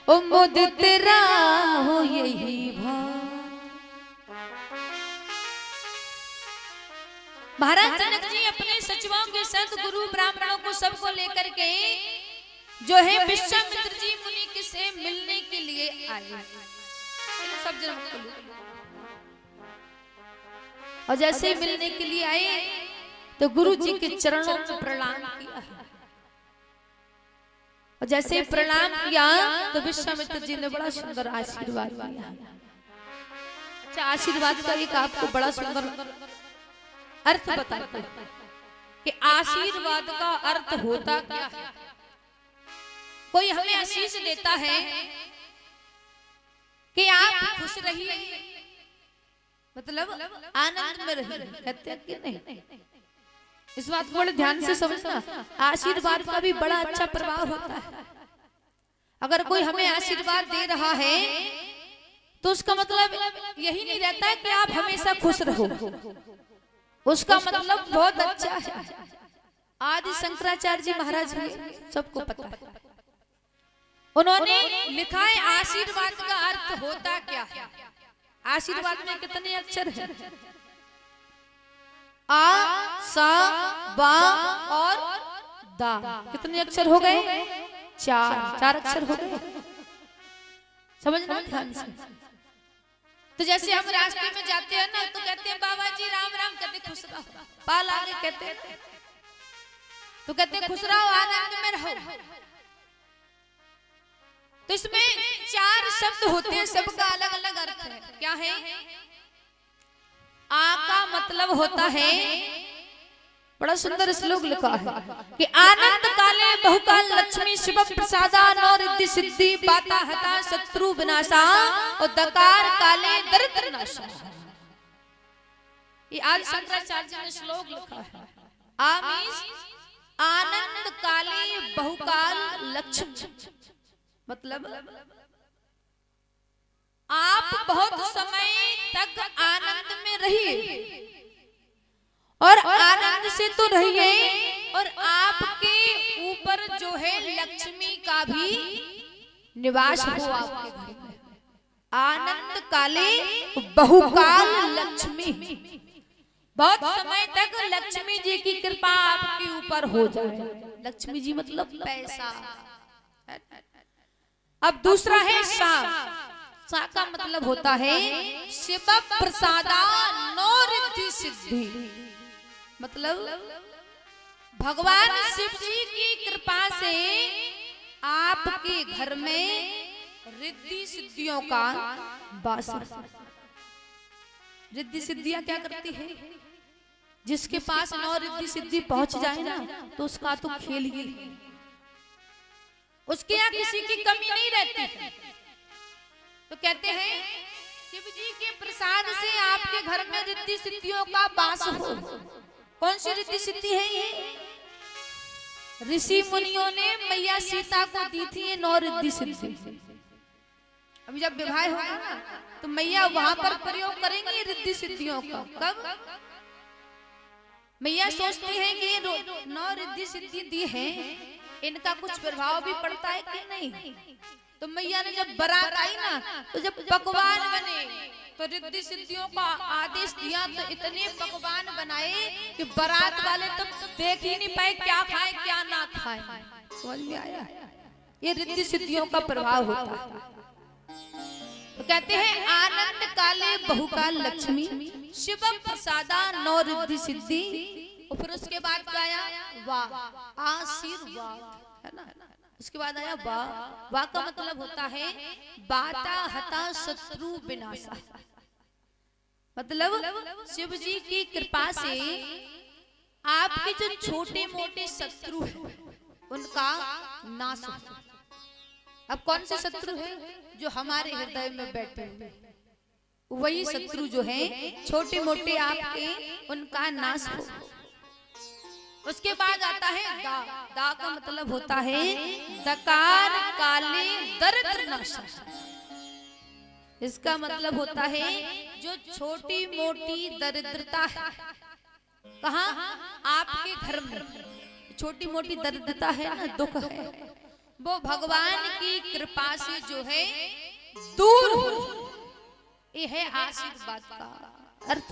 [SPEAKER 1] मुदित राहो यही भाव। महाराज जनक जी अपने सचिवों के साथ गुरु ब्राह्मणों को सबको लेकर के जो है विश्वामित्र जी मुनि के से मिलने के लिए आए। सब जन और जैसे ही मिलने के लिए आए तो गुरु जी के चरणों में प्रणाम किया। और जैसे ही प्रणाम किया तो विश्वामित्र जी ने बड़ा सुंदर आशीर्वाद दिया। अच्छा, आशीर्वाद का एक आपको बड़ा सुंदर अर्थ बताते हैं कि आशीर्वाद का अर्थ होता क्या है। कोई हमें आशीष देता है कि आप खुश रहिए, मतलब आनंद में रहिए, कहते हैं कि नहीं? इस बात को बड़े ध्यान से समझना। आशीर्वाद का भी बड़ा अच्छा प्रभाव होता है। अगर कोई हमें आशीर्वाद दे रहा है तो उसका मतलब यही नहीं रहता है कि आप हमेशा खुश रहो, उसका मतलब बहुत अच्छा है। आदि शंकराचार्य जी महाराज भी सबको पता है, उन्होंने लिखा है आशीर्वाद का अर्थ होता क्या है। आशीर्वाद में कितने अक्षर हैं? आ, सा, बा और दा। कितने अक्षर हो गए? चार अक्षर हो गए। समझना ध्यान से। तो जैसे हम रास्ते में जाते हैं ना तो कहते हैं बाबा जी राम राम, कहते खुश रहो। पाल आगे कहते हैं तो कहते खुश रहो, आनंद में रहो। तो इसमें 4 शब्द होते हैं, सबका अलग अलग अर्थ है। क्या है? आ का मतलब होता है, बड़ा सुंदर श्लोक लिखा है कि आनंद काले बहुकाल लक्ष्मी शिव प्रसादा नौ रिद्धि सिद्धि बाता हता शत्रु विनाशा और दकार काले दरिद्र नाशा। ये आदि शंकराचार्य जी ने श्लोक लिखा है। आ मींस आनंद काले बहुकाल लक्ष्मी, मतलब आप बहुत समय तक आनंद में रहिए और आनंद से तो रहिए, और आपके ऊपर जो है लक्ष्मी का भी निवास हो आपके घर में। आनंद काले बहुकाल लक्ष्मी, बहुत समय तक लक्ष्मी जी की कृपा आपके ऊपर हो जाए। लक्ष्मी जी मतलब पैसा। अब दूसरा है सा। सा का मतलब होता है शिव प्रसादा नौ रिद्धि सिद्धि, मतलब भगवान शिव जी की कृपा से आपके घर में रिद्धि सिद्धियों का वास। रिद्धि सिद्धियां क्या करती है? जिसके पास 9 रिद्धि सिद्धि पहुंच जाए ना तो उसका तो खेल ही, उसके यहाँ किसी की कमी नहीं रहती। तो कहते हैं शिव जी के प्रसाद से आपके घर में रिद्धि सिद्धियों का वास हो। कौन सी रिद्धि सिद्धि है ये? ऋषि मुनियों ने मैया सीता को दी थी ये 9 रिद्धि सिद्धि। अभी जब विवाह होगा ना तो मैया वहां पर प्रयोग करेंगी रिद्धि सिद्धियों का। कब? मैया सोचती है कि ये 9 रिद्धि सिद्धि दी है, इनका कुछ प्रभाव भी पड़ता है कि नहीं। तो मैया ने जब बारात आई ना तो जब पकवान बने तो रिद्धि सिद्धियों का आदेश दिया, तो इतने पकवान बनाए कि बारात वाले तो देख ही नहीं पाए क्या खाए क्या ना खाए। समझ में आया? ये रिद्धि सिद्धियों का प्रभाव होता है। तो कहते हैं आनंद काले बहुकाल लक्ष्मी शिव प्रसादा 9 रिद्धि सिद्धि। और फिर उसके बाद क्या आया? वाह, आशीर्वाद, है ना। उसके बाद आया वाह। वाह का मतलब होता है बाता हता शत्रु विनाशा, मतलब शिव जी की कृपा से आपके जो छोटे मोटे शत्रु हैं उनका नाश हो। अब कौन से शत्रु हैं? जो हमारे हृदय में बैठे हुए, वही शत्रु जो हैं छोटे मोटे आपके, उनका नाश हो। उसके बाद आता है दा। दा का मतलब होता है दकार काले दरिद्र नाशा। इसका मतलब होता है जो छोटी मोटी दरिद्रता है, कहाँ? आपके घर में छोटी मोटी दरिद्रता है ना, दुख है, वो भगवान की कृपा से जो है दूर हो। ये है आशीर्वाद का अर्थ।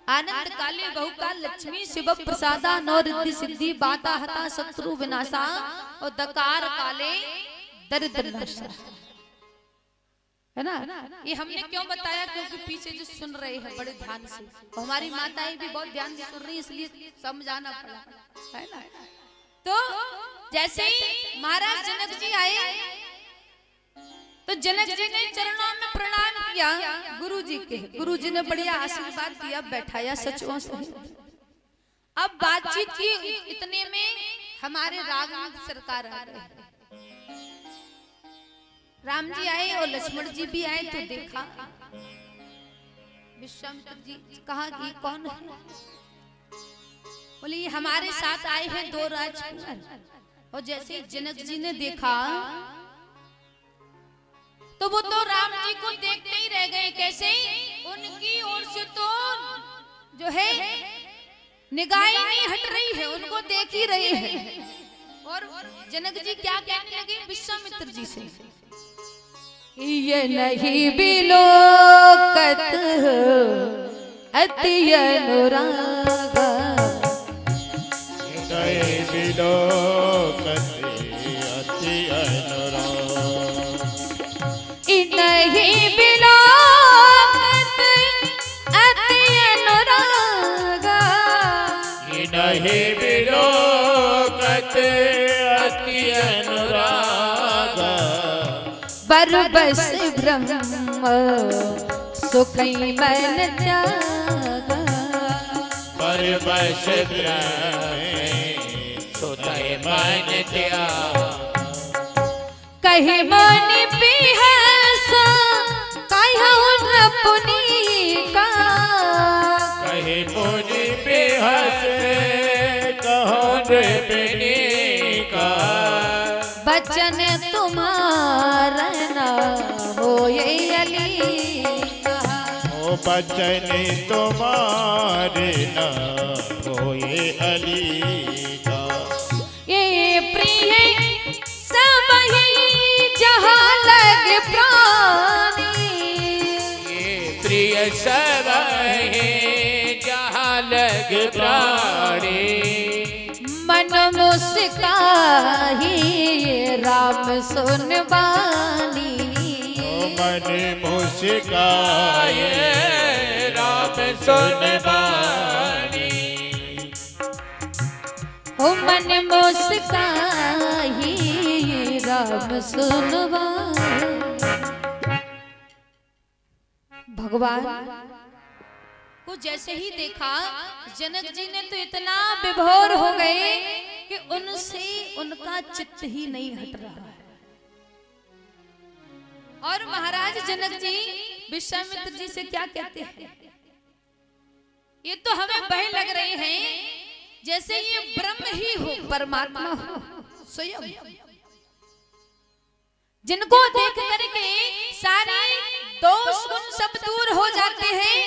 [SPEAKER 1] आनंद काले बहुकाल लक्ष्मी शिव प्रसादा 9 रिद्धि सिद्धि बाता हता शत्रु विनाशा और दकार काले दरिद्र नाशा। है ना। ये हमने क्यों बताया, क्योंकि पीछे जो सुन रहे हैं बड़े ध्यान से, और हमारी माताएं भी बहुत ध्यान से सुन रही है, इसलिए समझाना पड़ा, है ना। तो जैसे ही महाराज जनक जी आए तो जनक जी ने चरणों में प्रणाम किया गुरु जी के। गुरु जी ने बढ़िया आशीर्वाद दिया, बैठाया सचों से। अब बातचीत की, इतने में हमारे राघव सरकार आ गए। राम जी आए और लक्ष्मण जी भी आए तो देखा, विश्वामित्र जी कहा कि कौन है? बोले ये हमारे साथ आए हैं 2 राजकुमार। और जैसे जनक जी ने देखा तो वो तो राम जी को देखते ही रह गए। कैसे? उनकी ओर से तो जो है निगाहें नहीं हट रही है, उनको देख ही रहे हैं। और जनक जी क्या कहने लगे विश्वामित्र जी से, ये नहीं बिलोकत अति अनुरागा,
[SPEAKER 2] नहीं बिलोकत अति अनुरागा,
[SPEAKER 1] नहीं बिलोकत अति अनुरागा,
[SPEAKER 2] नहीं बिलोकत अति अनुरागा,
[SPEAKER 1] बरबस ब्रह्म सुखी मन त्यागा,
[SPEAKER 2] बरबस ब्रह्म सुखी मन त्यागा,
[SPEAKER 1] कहीं मनि पिहसा कहूँ पुनी का,
[SPEAKER 2] कहीं मुनि बेहस कहो पुनी का,
[SPEAKER 1] बचन तुम्हारा ना होए अली कहा,
[SPEAKER 2] ओ बचन तुम्हारे न होए अली का,
[SPEAKER 1] ये प्रिय सब ही जहाँ लग प्राणी,
[SPEAKER 3] ये प्रिय सब है जहाँ लग प्राणी,
[SPEAKER 1] मन मुस्काही राम सुन बानी,
[SPEAKER 2] मन मुस्काए राम सुन बानी,
[SPEAKER 1] ओ मन मुस्काही राम सुन बानी। भगवान को जैसे ही देखा जनक जी ने तो इतना विभोर हो गए कि उनसे उनका चित्त ही नहीं हट रहा है। और महाराज जनक जी विश्वामित्र जी से क्या कहते हैं, ये तो हमें भय लग रहे हैं जैसे ये ब्रह्म ही हो, परमात्मा हो स्वयं, जिनको देख करके सारे दोष गुण सब दूर हो जाते हैं,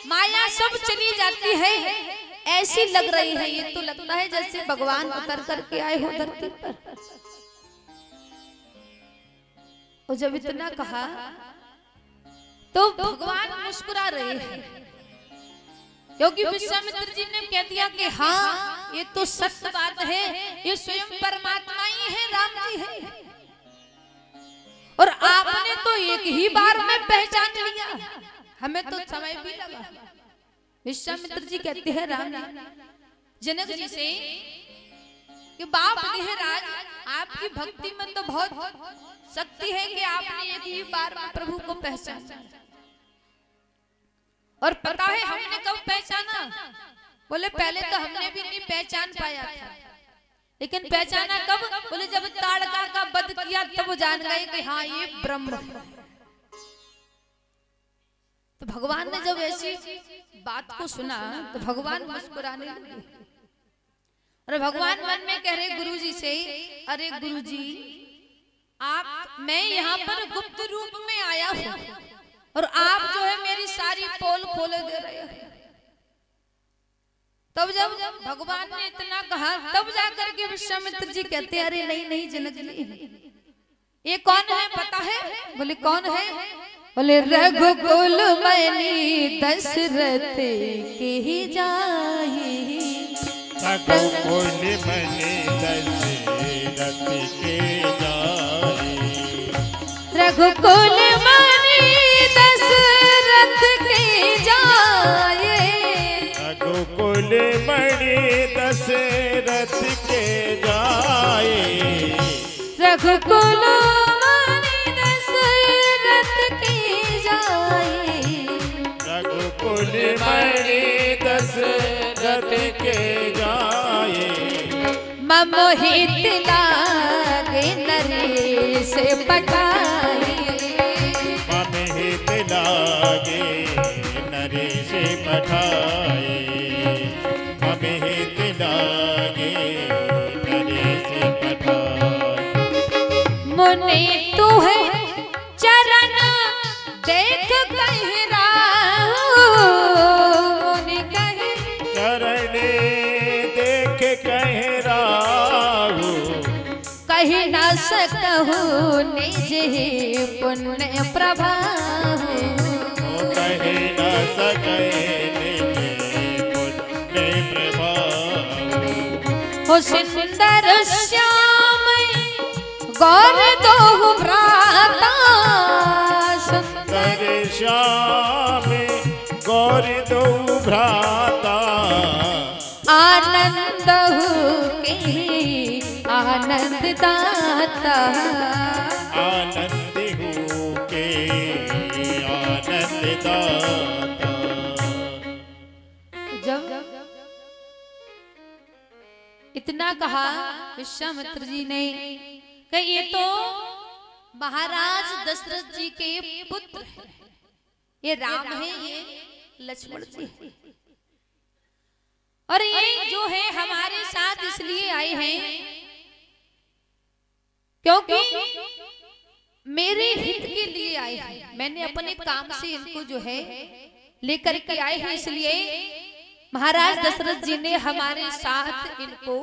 [SPEAKER 1] माया सब चली जाती है, ऐसी लग रही है। ये तो लगता है जैसे भगवान उतर करके आए हो धरती पर। और जब इतना कहा तो भगवान मुस्कुरा रहे हैं, क्योंकि विश्वामित्र जी ने कह दिया कि हाँ ये तो सत्य बात है, ये स्वयं परमात्मा ही है, राम जी है। और आपने तो एक ही बार में पहचान लिया, हमें तो समय भी लगा। विश्वामित्र जी कहते हैं राम जी जनक जी से कि बाप देहराज आपकी भक्ति में तो बहुत शक्ति है कि आपने एक ही बार में प्रभु को पहचाना। और पता है हमने कब पहचाना? बोले पहले तो हमने भी नहीं पहचान पाया था, लेकिन पहचाना कब? बोले जब ताड़का का वध किया तब जान गए कि हाँ ये ब्रह्म है। तो भगवान ने जब ऐसी बात को सुना तो भगवान मुस्कुराने लगे। और भगवान मन में कह रहे गुरु जी से, अरे गुरु जी आप, मैं यहाँ पर गुप्त रूप में आया हूँ और आप जो है मेरी सारी पोल खोले दे रहे हैं। तब जब भगवान ने इतना कहा तब जाकर के विश्वामित्र जी कहते हैं अरे नहीं नहीं जनक जी, ये कौन है पता है? बोले कौन है? बोले रघुकुल मणि दशरथ के ही जाहि,
[SPEAKER 2] रघुकुल मणि दशरथ के जाहि,
[SPEAKER 1] रघुकुल मणि
[SPEAKER 2] दशरथ के जाए।
[SPEAKER 1] रघुकुल मणि दशरथ के जाए।
[SPEAKER 2] रघुकुल मणि दशरथ के जाए।
[SPEAKER 1] मम हित लागे नरेश पठाए।
[SPEAKER 2] मम हित लागे नरेश पठाए। मम हित लागे नरेश पठाए।
[SPEAKER 1] मुनि तू है चरण देख कहीं राहु। मुनि कहे
[SPEAKER 2] चरण देख कह राहु।
[SPEAKER 1] कही न सकहु निज पुण्य प्रभाहु।
[SPEAKER 2] कह न सके निज पुण्य प्रभाव।
[SPEAKER 1] हो सुंदर श्याम गौर दो भ्राता।
[SPEAKER 2] सुंदर श्याम गौर दो भ्राता।
[SPEAKER 1] आनंद के आनंद दाता।
[SPEAKER 2] आनंद हो के आनंद दाता।
[SPEAKER 1] जब इतना कहा विश्वामित्र जी ने कि ये तो महाराज दशरथ जी के पुत्र हैं। ये राम है, ये लक्ष्मण जी है, और ये जो है हमारे साथ इसलिए आए हैं क्योंकि मेरे हित के लिए आए हैं। मैंने अपने काम से इनको जो है लेकर के आए हैं, इसलिए महाराज दशरथ जी ने हमारे साथ इनको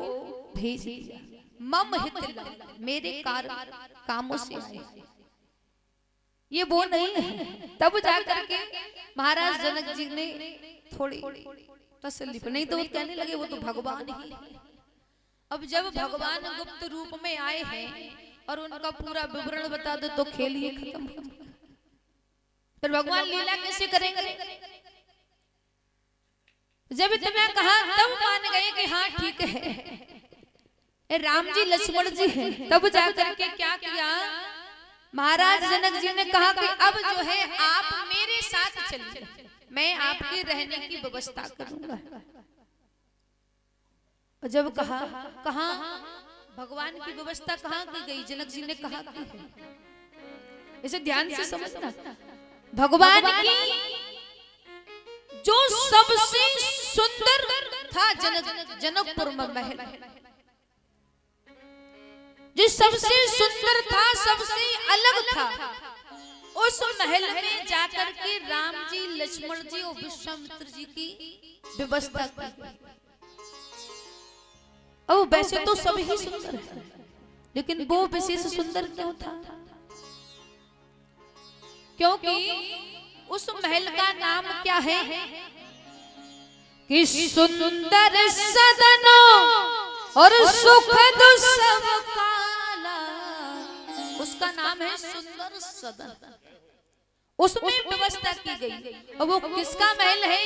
[SPEAKER 1] भेज दिया। मम हित लागे, मेरे कामों से आए। ये वो नहीं है। तब जाकर के महाराज जनक जी ने थोड़ी तसल्ली, नहीं तो वो कहने लगे वो तो भगवान ही है। अब जब भगवान गुप्त रूप में आए हैं और उनका पूरा विवरण बता दो तो खेल ही खत्म हो जाए। फिर भगवान लीला कैसे करेंगे? जब इतना कहा तब मान गए कि हाँ ठीक है राम जी लक्ष्मण जी हैं। तब जाकर के क्या किया, महाराज जनक जी ने कहा कि अब जो है आप मेरे साथ चलिए, मैं आपके रहने की व्यवस्था करूंगा। और जब कहा कहाँ भगवान की व्यवस्था कहाँ की गई? जनक जी ने कहा की है। इसे ध्यान से समझना। भगवान की जो सबसे सुंदर था जनकपुर में महल, जो सबसे सुंदर था, सबसे अलग था, उस महल में जाकर के राम जी लक्ष्मण जी और विश्वामित्र जी की व्यवस्था की। अब वैसे तो सब ही सुंदर है, लेकिन वो विशेष सुंदर क्यों था? क्योंकि उस महल का नाम क्या है कि सुंदर सदनो और सुखद सब काला। उसका नाम है सुंदर सदन। उसमें व्यवस्था की गई। और वो किसका महल है?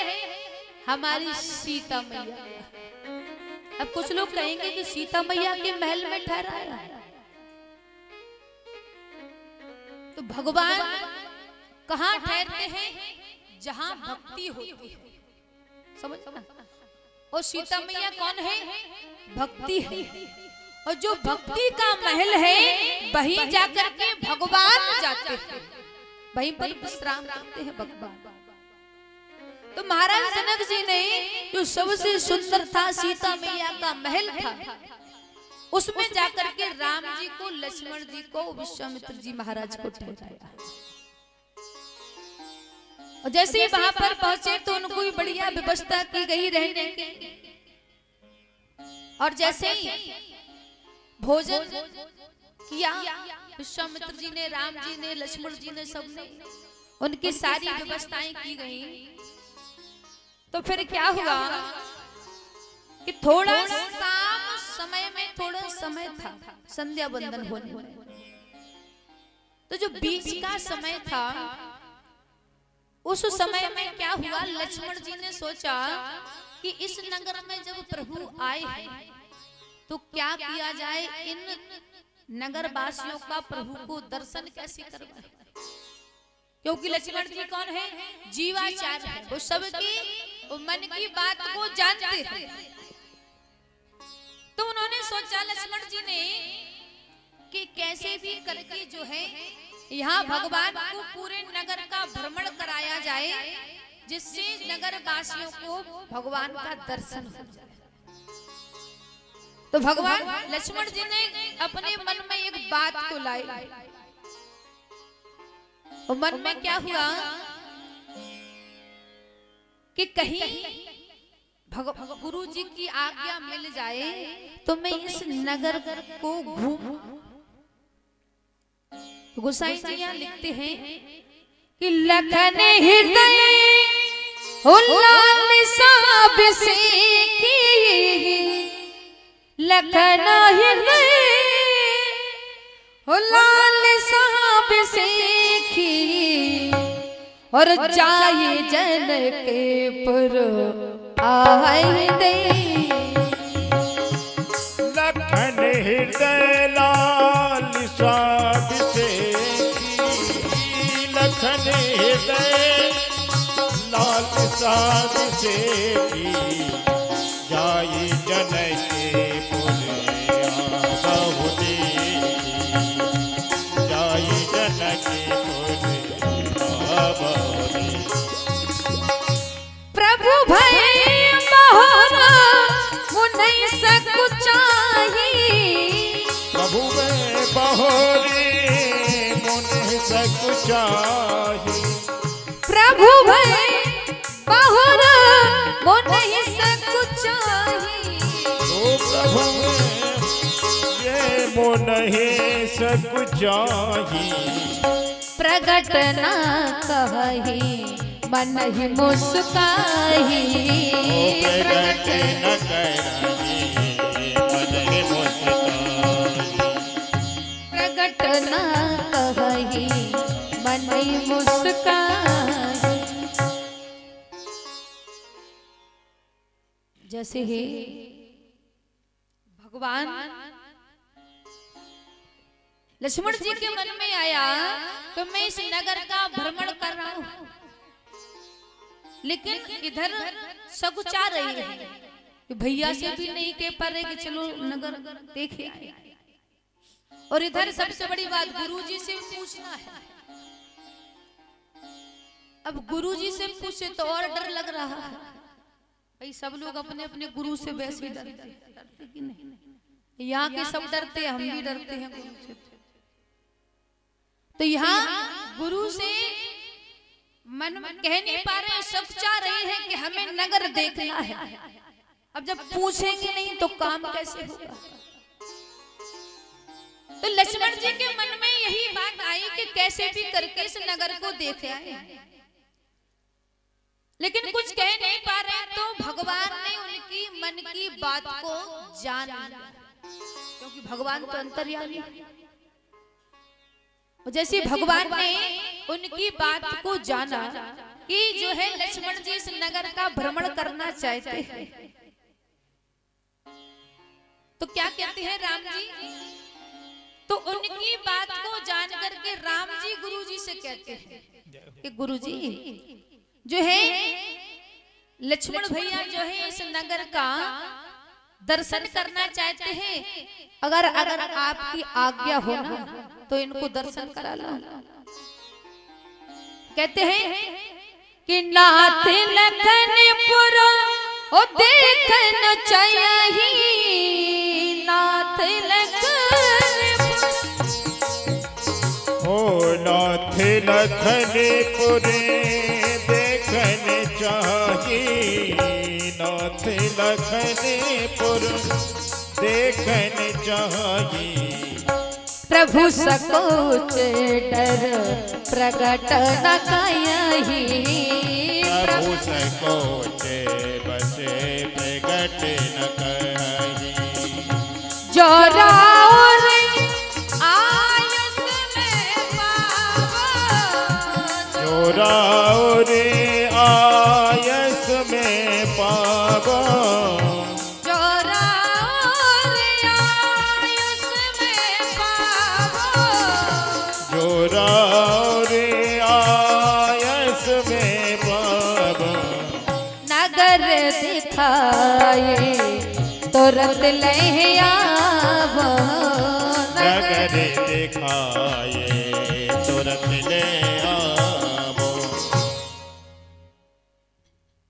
[SPEAKER 1] हमारी सीता मैया। अब कुछ लोग कहेंगे कि सीता मैया के महल में ठहराया। तो भगवान कहाँ ठहरते हैं? जहां भक्ति होती है, समझना। और सीता मैया कौन है? भक्ति है। और जो भक्ति का महल है वहीं जाकर के भगवान जाते हैं, वहीं पर विश्राम करते हैं भगवान। तो महाराज जनक जी ने जो सबसे सुंदर था सीता मैया का महल था, उसमें जाकर के राम जी को, लक्ष्मण जी को, विश्वामित्र जी महाराज को ठहराया। और जैसे ही वहां पर पहुंचे तो उनको भी बढ़िया व्यवस्था की गई रहने की। और जैसे ही भोजन किया विश्वामित्र जी ने, राम जी ने, लक्ष्मण जी ने, सबने उनकी सारी व्यवस्थाएं की गई। तो फिर क्या हुआ कि थोड़ा शाम समय में थोड़ा समय था संध्या बंदन होने में। तो जो बीच का समय था उस समय में क्या हुआ, लक्ष्मण जी ने सोचा कि इस नगर में जब प्रभु आए हैं तो क्या किया जाए, इन नगर वासियों का प्रभु को दर्शन कैसे करवाए? क्योंकि लक्ष्मण जी कौन है? जीवाचार्य है, वो सबकी मन की बात को जानते हैं। तो उन्होंने सोचा लक्ष्मण जी ने कि कैसे भी करके जो है यहाँ भगवान को पूरे नगर का भ्रमण कराया जाए, जिससे नगर वासियों को भगवान का दर्शन हो जाए। तो भगवान लक्ष्मण जी ने अपने मन में एक बात को लाई, और मन में क्या हुआ कि कहीं गुरु जी की आज्ञा मिल जाए तो मैं इस नगर को घूमूं। गोसाई जी यहाँ लिखते हैं कि लखन हृदय लखन हृदय और जाए जन के पुर आए दे।
[SPEAKER 2] लखन हृदय लाल लखन हृदय लाल से जाई जन के पुर आहु दे, जाई जन के पुर आहु दे।
[SPEAKER 1] प्रभु भय बहोरा मुनई सकुचाई,
[SPEAKER 2] प्रभु में बहोरे मुनई सकुचाई,
[SPEAKER 1] प्रभु भय बहोरा मुनई सकुचाई।
[SPEAKER 2] ओ प्रभु ये मुनई सकुचाई,
[SPEAKER 1] प्रगट ना कहही मन ही मुस्काही,
[SPEAKER 2] प्रगट न करही मन ही मुस्काही,
[SPEAKER 1] प्रगट ना कहही मन ही मुस्काही। जैसे ही भगवान लक्ष्मण जी के मन में आया तो मैं इस नगर का भ्रमण कर रहा हूँ, लेकिन इधर सकुचा रही है कि भैया से भी नहीं कह पा रहे कि चलो नगर देखे आए, और इधर सबसे बड़ी बात गुरुजी से पूछना है। अब गुरुजी से पूछे तो और डर लग रहा है, भाई सब लोग अपने अपने गुरु से वैसे डरते कि नहीं, यहाँ के सब डरते, हम भी डरते हैं गुरु से। तो यहाँ गुरु से मन में कह नहीं पा रहे, सब चाह रहे हैं कि हमें नगर देखना है। अब जब पूछेंगे नहीं तो काम कैसे होगा? तो लक्ष्मण जी के मन में यही बात आई कि कैसे भी करके इस नगर को देख आए, लेकिन कुछ कह नहीं पा रहे। तो भगवान ने उनकी मन की बात को जान लिया, क्योंकि भगवान तो अंतर्यामी है। जैसे भगवान ने उनकी बात को जाना कि जो है लक्ष्मण जी इस नगर का भ्रमण करना चाहते हैं, तो क्या कहते हैं राम जी? तो उनकी बात को जान करके राम जी गुरु जी से कहते हैं कि गुरु जी जो है लक्ष्मण भैया जो है इस नगर का दर्शन करना चाहते हैं, अगर आपकी आज्ञा हो ना तो इनको दर्शन करा लो। कहते हैं कि नाथ लखनपुर ओ देखन चाहिए, नाथ लखनपुर
[SPEAKER 2] ओ नाथ लखनपुर देखन चाहिए, नाथ लखनपुर देखन चाहिए।
[SPEAKER 1] प्रभु सकोच डर प्रगट न कहीं,
[SPEAKER 2] प्रभु सकोच बस प्रगट न कहीं।
[SPEAKER 1] जोरावर आयस में पावा,
[SPEAKER 2] जोरावर आयस में पावा,
[SPEAKER 1] जोरावर दिखाए तुरंत ले आवो
[SPEAKER 2] नगर दिखाए तुरंत ले आवो।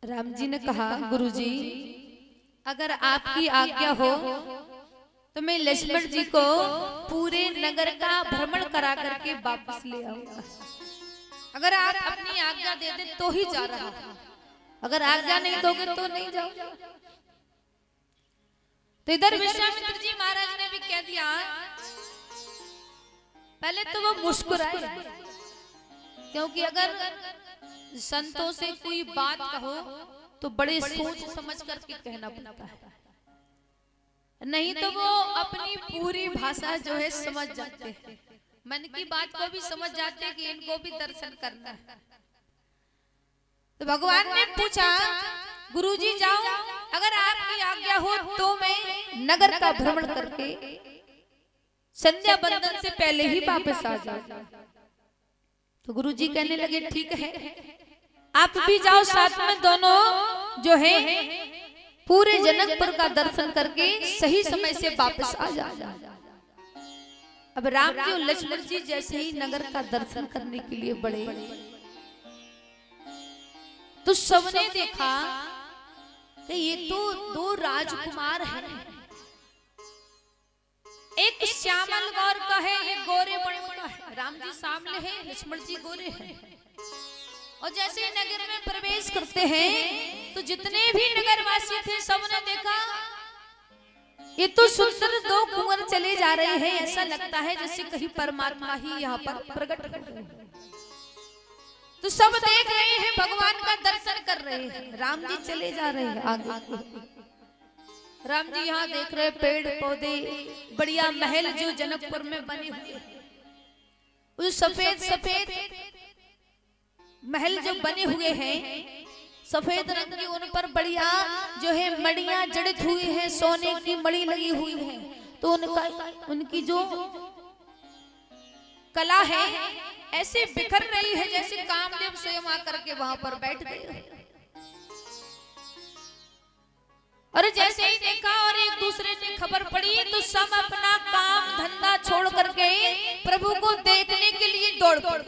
[SPEAKER 1] राम जी ने कहा गुरुजी अगर आपकी आज्ञा हो तो मैं लक्ष्मण जी को पूरे नगर का भ्रमण करा करके वापस ले आऊंगा। अगर आप अपनी आज्ञा दे दे तो ही जा रहा हूं, अगर आज्ञा नहीं दोगे तो नहीं जाऊंगा। तो इधर विश्वामित्र जी महाराज ने भी कह दिया। पहले तो वो मुस्कुराए, क्योंकि अगर संतों से कोई बात कहो तो बड़े सोच समझ करके कहना पड़ता है, नहीं तो वो अपनी पूरी भाषा जो है समझ जाते हैं, मन की बात को भी समझ जाते हैं कि इनको भी दर्शन करना है। तो भगवान ने पूछा गुरुजी जाओ, अगर आपकी आज्ञा हो तो मैं नगर का भ्रमण करके संध्या बंदन से पहले ही वापस आ जाऊं। तो गुरुजी कहने लगे ठीक है आप भी जाओ, साथ में दोनों जो है पूरे जनकपुर का दर्शन करके सही समय से वापस आ जाओ। अब राम जी और लक्ष्मण जी जैसे ही नगर का दर्शन करने के लिए बढ़े तो सबने देखा कि ये तो दो राजकुमार हैं, एक श्यामल गौर का है, एक गोरे बड़ों का है। राम जी सामने हैं, लक्ष्मण जी गोरे हैं। और जैसे नगर में प्रवेश करते हैं तो जितने भी नगरवासी थे सबने देखा ये तो सुंदर दो कुंवर चले जा रहे हैं, ऐसा लगता है जैसे कहीं परमात्मा ही यहाँ पर प्रकट हो गए। तो सब देख रहे हैं, भगवान का दर्शन कर रहे हैं। राम जी चले जा रहे हैं आगे। राम जी यहाँ देख रहे पेड़ पौधे, बढ़िया महल जो जनकपुर में बने हुए, उस सफेद सफेद महल जो बने हुए हैं सफेद रंग की, उन पर बढ़िया जो है मड़ियां जड़ित हुई है, सोने की मड़ी लगी हुई है। तो उनकी जो कला है ऐसे बिखर रही है जैसे कामदेव स्वयं आकर के वहां पर बैठ गए। और जैसे ही देखा और एक दूसरे ने खबर पड़ी तो सब अपना काम धंधा छोड़ करके प्रभु को देखने के लिए दौड़ पड़े।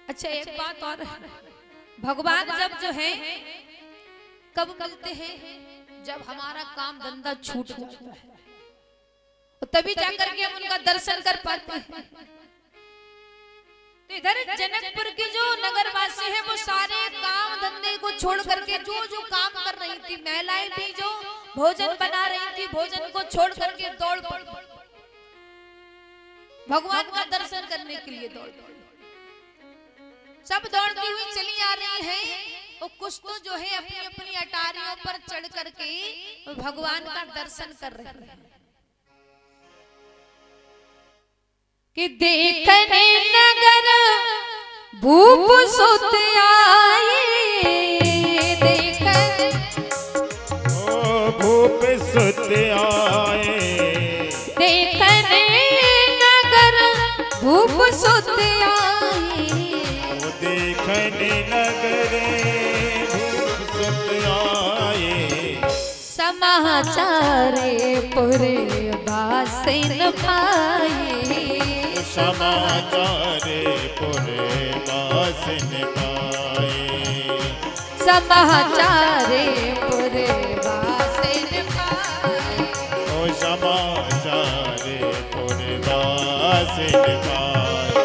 [SPEAKER 1] अच्छा एक बात और, भगवान जब जो है कब मिलते हैं, जब हमारा काम धंधा छूट जाता है तभी जाकर के हम उनका दर्शन कर पाते हैं। तो इधर जनकपुर के जो नगरवासी हैं वो सारे काम धंधे को छोड़ करके जो जो काम कर रही थी, महिलाएं भी जो भोजन बना रही थी, भोजन को छोड़ करके दौड़ पड़ी भगवान का दर्शन करने के लिए दौड़ पड़ी। सब दौड़ती हुई चली आ रही है और कुछ तो जो है अपनी अपनी अटारियों पर चढ़ करके भगवान का दर्शन कर रहे हैं कि देखने नगर भूप सुत आए, देखने
[SPEAKER 2] ओ भूप सुत आए,
[SPEAKER 1] देखने नगर भूप सुत आए,
[SPEAKER 2] देखने नगरे भूप सुत आए,
[SPEAKER 1] समाचारे पुरे बासिन पाए,
[SPEAKER 2] समाचारे पुरे बासिन पाए,
[SPEAKER 1] समाचारे पुरे बासिन पाए,
[SPEAKER 2] ओ समाचारे पुरे बासिन पाए।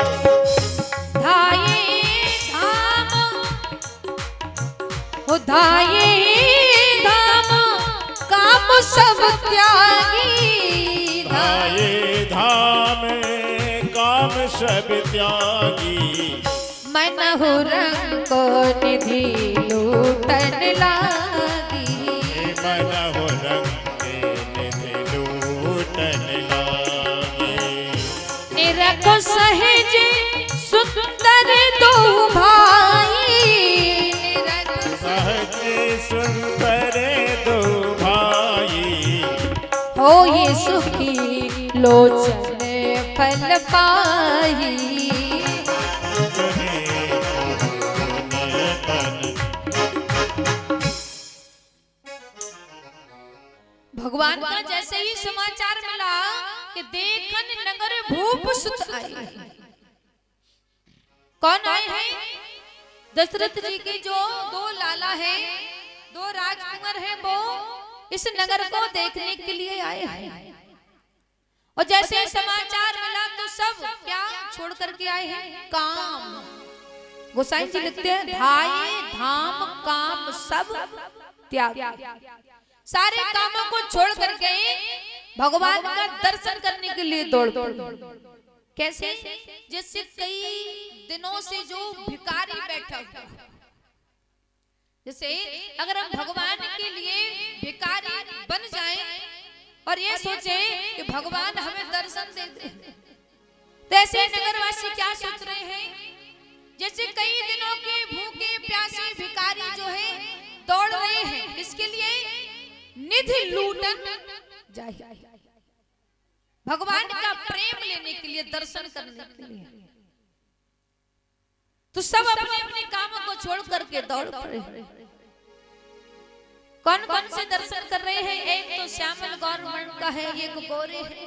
[SPEAKER 1] धाये धाम काम सब त्यागी,
[SPEAKER 2] धाये धाम काम सब त्यागी,
[SPEAKER 1] मनहु रंग को निधि लूटन लागी,
[SPEAKER 2] मनहु रंग निधि लूटन लागी,
[SPEAKER 1] निरखो सहज सुंदर दो भाई,
[SPEAKER 2] सुंदर दो भाई,
[SPEAKER 1] हो ये सुखी लोचन फल पाई, भगवान का जैसे ही समाचार मिला कि देखन नगर भूप सुत आए। कौन आए हैं? दशरथ जी के जो दो लाला हैं, दो राजकुमार हैं, वो इस नगर को देखने के लिए आए हैं। और जैसे समाचार मिला तो सब क्या छोड़ करके आए हैं? काम। गोसाई जी लिखते हैं धाये धाम काम सब त्याग, सारे कामों को छोड़ करके भगवान का दर्शन करने के लिए दौड़। कैसे? जैसे कई दिनों से जो भिखारी बैठा हुआ, जैसे अगर हम भगवान के लिए भिखारी बन जाएं और ये सोचे कि भगवान हमें दर्शन दे दे, तो ऐसे नगरवासी क्या सोच रहे हैं? जैसे कई दिनों के भूखे प्यासे भिखारी जो है दौड़ रहे हैं, इसके लिए निधि लूटन जाए, भगवान का प्रेम लेने के लिए, दर्शन करने के लिए। तो सब अपने अपने कामों को छोड़ करके दौड़ पड़े। कौन कौन से दर्शन कर रहे हैं? एक तो श्यामल गौर वर्ण का है, एक गोरे है,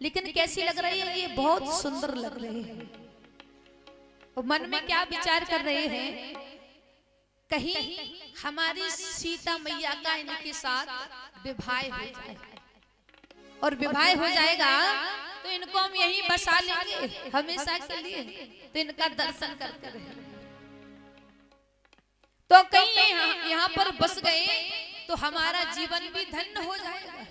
[SPEAKER 1] लेकिन कैसी लग रही है? ये बहुत सुंदर लग रही है। और मन में क्या विचार कर रहे हैं? कहीं हमारी सीता मैया का इनके साथ विवाह हो जाए, और विवाह हो जाएगा तो इनको हम यहीं बसा लेंगे हमेशा के लिए, तो इनका दर्शन करते रहे। तो कहीं यहाँ पर बस गए तो हमारा जीवन भी धन्य हो जाएगा।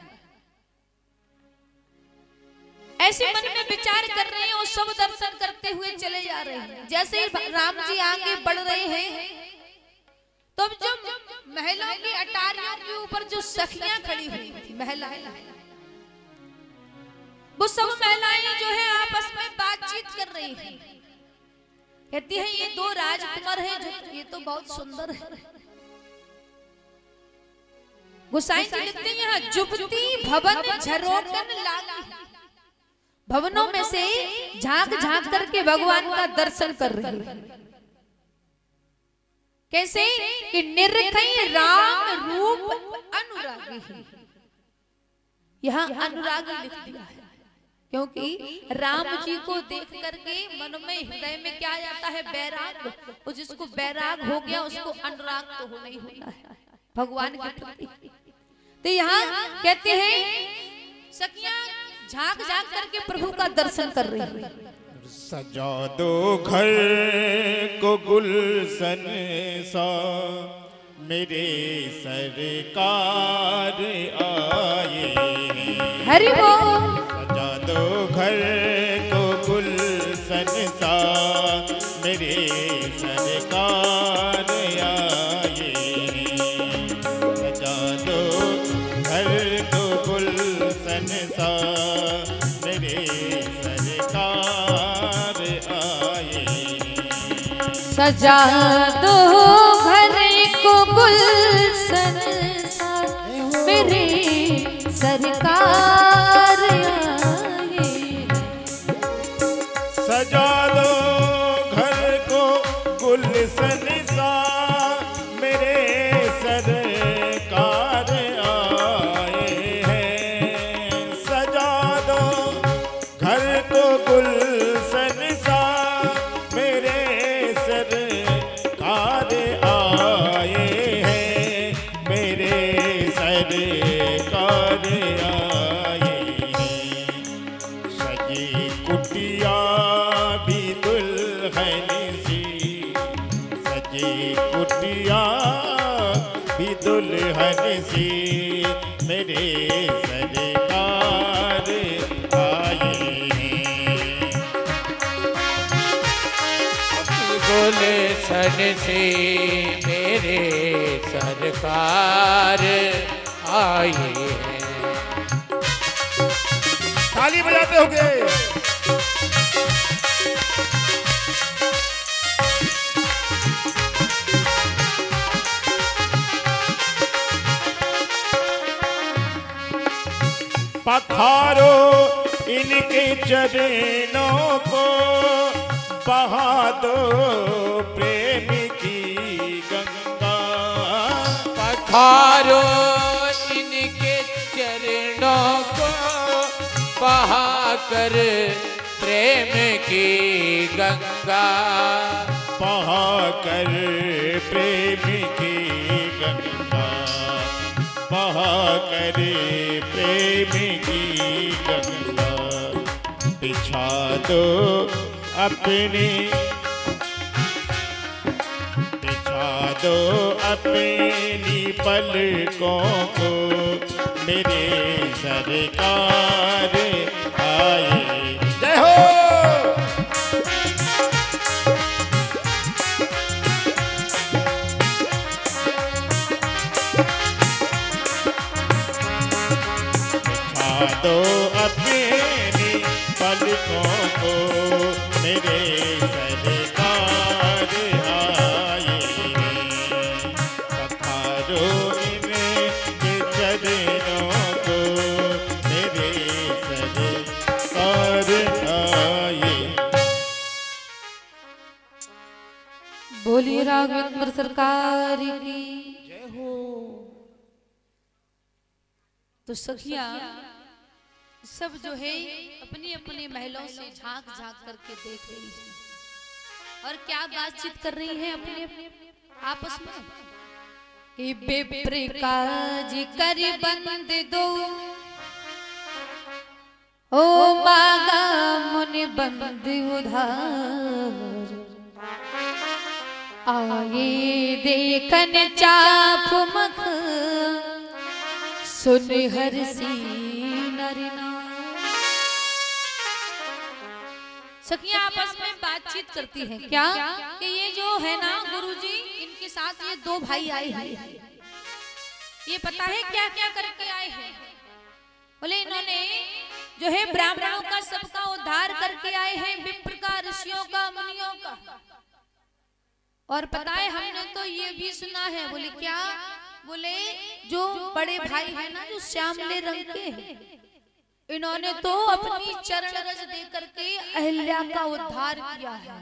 [SPEAKER 1] ऐसे मन में विचार कर रहे हैं और सब दर्शन करते हुए चले जा रहे हैं। जैसे ही राम जी आगे बढ़ रहे हैं तो जो महिलाओं की अटारियों के ऊपर जो सखियां खड़ी हुई थी, महिलाएं, वो सब महिलाएं जो है आपस में बातचीत कर रही हैं। कहती है ये दो राजकुमार हैं, जो ये तो बहुत सुंदर है। गोसाई जी लिखते हैं यहाँ जुबती भवन झरोकन लागी, भवनों में से झांक झांक करके भगवान का दर्शन कर रही है। कैसे? कि निर्खई राम रूप अनुरागी है। यहाँ अनुरागी लिख दिया है क्योंकि राम जी को देख करके मन में, हृदय में क्या आता है? बैराग। और जिसको बैराग हो गया उसको अनुराग तो होना ही होता है भगवान के प्रति। तो यहाँ कहते हैं सखियां झांक झांक करके प्रभु का दर्शन कर रही है।
[SPEAKER 2] सजा दो घर को गुलशन सा, मेरे सरकार आए।
[SPEAKER 1] हरि बोल।
[SPEAKER 2] सजा दो घर को गुलशन सा, मेरे सरकार आए। सजा दो घर को गुलशन सा, मेरे सरकार आए।
[SPEAKER 1] सजा दो घर को गुलशन सा, मेरे सरकार आए।
[SPEAKER 2] सजा दो घर को गुलशन सा, मेरे सरकार आए हैं। सजा दो घर को गुलशन सा, मेरे सरकार आए हैं। मेरे सरकार आए हैं। सजी कुटिया भी दुल्हन सी, सजी कुटिया भी दुल्हन सी, मेरे सरकार आए हैं।
[SPEAKER 3] गुलशन से मेरे सरकार आए हैं।
[SPEAKER 4] ताली बजाते होगे।
[SPEAKER 2] पखारो इनके चरणों को, बहा दो प्रेम की गंगा।
[SPEAKER 3] पखारो इनके दिलों को बहा कर प्रेम की गंगा,
[SPEAKER 2] बहा कर प्रेम की गंगा, बहा कर प्रेम की गंगा। बिछा दो अपनी, बिछा दो अपनी पलकों को, मेरे सरकार आए।
[SPEAKER 4] जय हो।
[SPEAKER 2] बिछा दो अपनी पलकों को, मेरे सरकार आए। पखारो इनके चरणों को, मेरे सरकार आए।
[SPEAKER 1] बोलिए राघवेंद्र सरकार की
[SPEAKER 4] जय हो।
[SPEAKER 1] तो सखिया सब जो है अपनी अपनी महलों से झांक झांक करके देख रही है और क्या बातचीत कर रही है अपने आपस में कि बेप्रे काज कर बंद दो, ओ मागा मुनि बंद उधार, आए देखन चाप मख सुन हर सी नरना। सखियां आपस में बातचीत करती हैं क्या कि ये जो है ना गुरुजी, इनके साथ ये दो भाई आए हैं, ये पता है क्या क्या करके आए हैं। बोले इन्होंने जो है ब्राह्मणों का सबका उद्धार करके आए हैं, विप्र का, ऋषियों का, मुनियों का। और पता है हमने तो ये भी सुना है। बोले क्या? बोले जो बड़े भाई है ना, जो श्यामले रंग के, इन्होंने तो अपनी चरण रज दे करके अहिल्या का उद्धार किया है।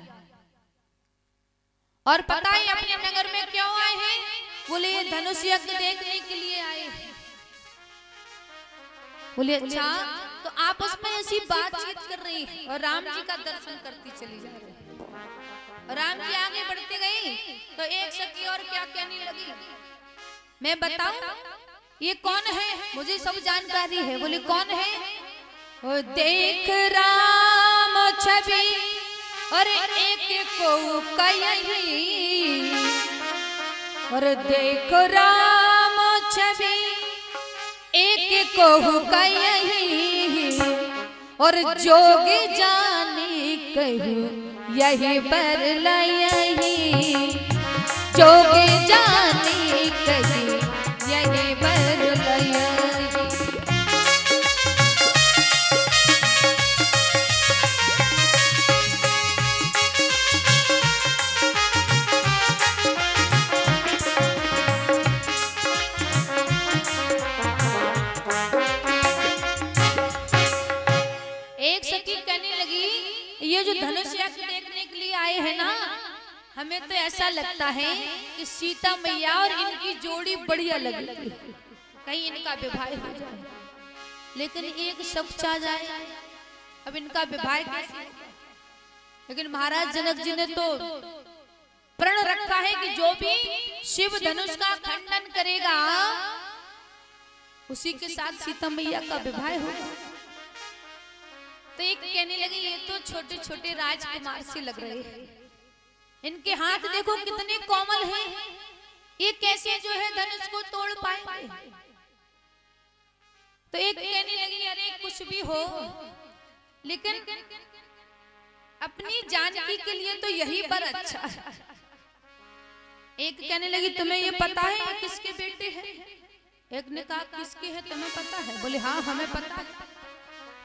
[SPEAKER 1] और पता है अपने नगर में क्यों आए हैं? बोले ये धनुष यज्ञ देखने के लिए आए हैं। बोले अच्छा, तो आपस में ऐसी बातचीत कर रही है और राम जी का दर्शन करती चली जा रही है। राम जी आगे बढ़ते गए तो एक सखी और क्या कहने लगी, मैं बताऊं ये कौन है? मुझे सब जानकारी है। बोले कौन है? ओ देख राम छवि और एक को कहीं, और देखो राम छवि एक को कहीं, और जोगी जाने कहूँ यही पर लयही, जोगी जाने कहीं यही पर लयही। ये जो धनुष यज्ञ देखने के लिए आए हैं ना, हमें तो ऐसा लगता है कि सीता मैया और इनकी जोड़ी बढ़िया लग रही है, कहीं इनका विवाह हो जाए। लेकिन एक शक आ जाए, अब इनका विवाह कैसे? लेकिन महाराज जनक जी ने तो प्रण रखा है कि जो भी शिव धनुष का खंडन करेगा उसी के साथ सीता मैया का विवाह होगा। तो एक कहने लगे ये तो छोटे छोटे राजकुमार से लग रहे हैं, इनके हाथ देखो कितने कोमल हैं, ये कैसे जो है धनुष को तोड़ पाएंगे? तो एक कहने लगी अरे कुछ भी हो, लेकिन अपनी जानकी के लिए तो यही पर अच्छा है। एक कहने लगी तुम्हें ये पता है किसके बेटे हैं? एक ने कहा किसके है तुम्हें पता है? बोले हाँ हमें पता है।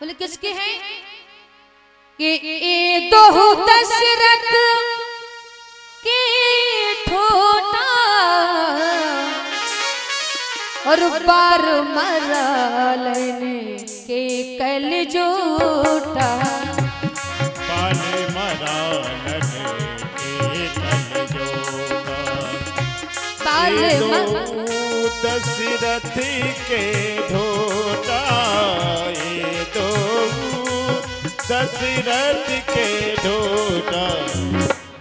[SPEAKER 1] बोले किसके हैं? कि ए दो दशरथ के ठोटा और बार मरा लेने के कल जोटा,
[SPEAKER 2] बाल मरा लेने के कल जोटा,
[SPEAKER 1] बाल
[SPEAKER 2] दशरथ के ढोटा दशरथ के ढोना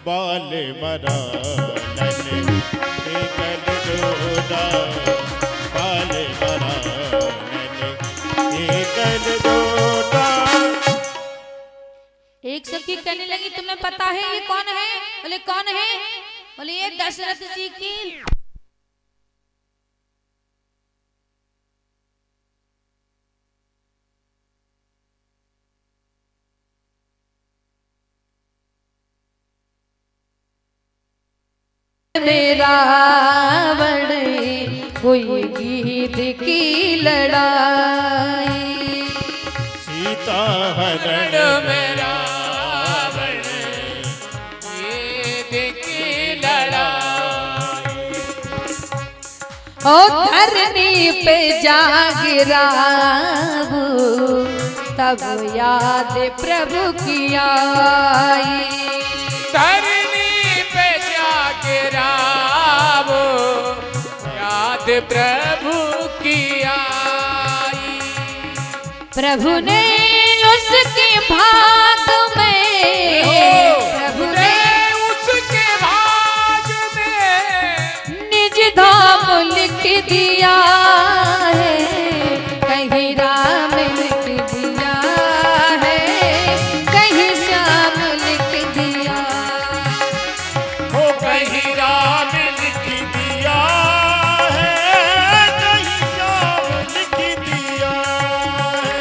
[SPEAKER 2] बाल मरा कल ढोना बाल मरा कल ढोना।
[SPEAKER 1] एक सखी कहने लगी तुम्हें पता है ये कौन है? बोले कौन है? बोले ये दशरथ जी की मेरा बड़े हुई गीत की लड़ाई।
[SPEAKER 2] सीता हरण
[SPEAKER 3] मेरा
[SPEAKER 1] ओ धरनी पे जागिरा तब याद प्रभु की आई।
[SPEAKER 3] धरनी पे जागिरा याद प्रभु की आई।
[SPEAKER 1] प्रभु ने उसके भाग में प्रभु ने
[SPEAKER 3] उसके भाग में
[SPEAKER 1] निज धाम लिख दिया है। कहीं राम लिख दिया है, कहीं श्याम लिख दिया।
[SPEAKER 2] हो कहीं राम लिख दिया है, कहीं श्याम लिख दिया है।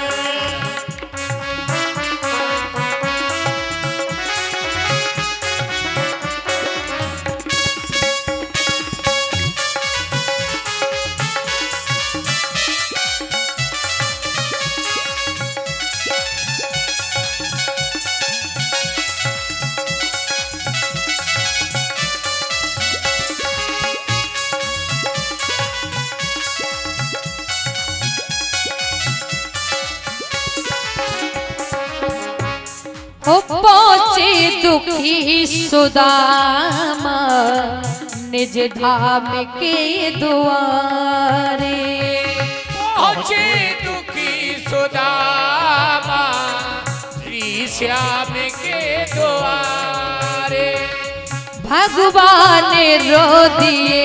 [SPEAKER 1] हो पहुँचे दुखी सुदामा निज धाम के द्वारे।
[SPEAKER 3] पहुँचे दुखी सुदामा श्री श्याम के द्वारे।
[SPEAKER 1] भगवान रो दिए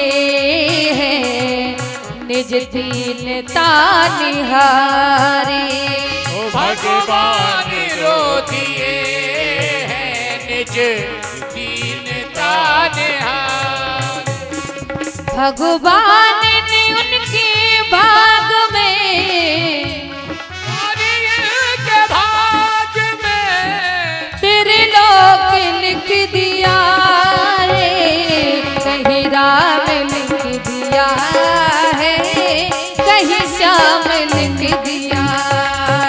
[SPEAKER 1] हैं निज दीनता निहारे।
[SPEAKER 3] भगवान रो दिए हैं निज दीनता निहार।
[SPEAKER 1] भगवान ने उनके भाग में
[SPEAKER 3] के भाग में
[SPEAKER 1] तेरे लोक लिख दिया है। कहीं राम लिख दिया है, कहीं श्याम लिख दिया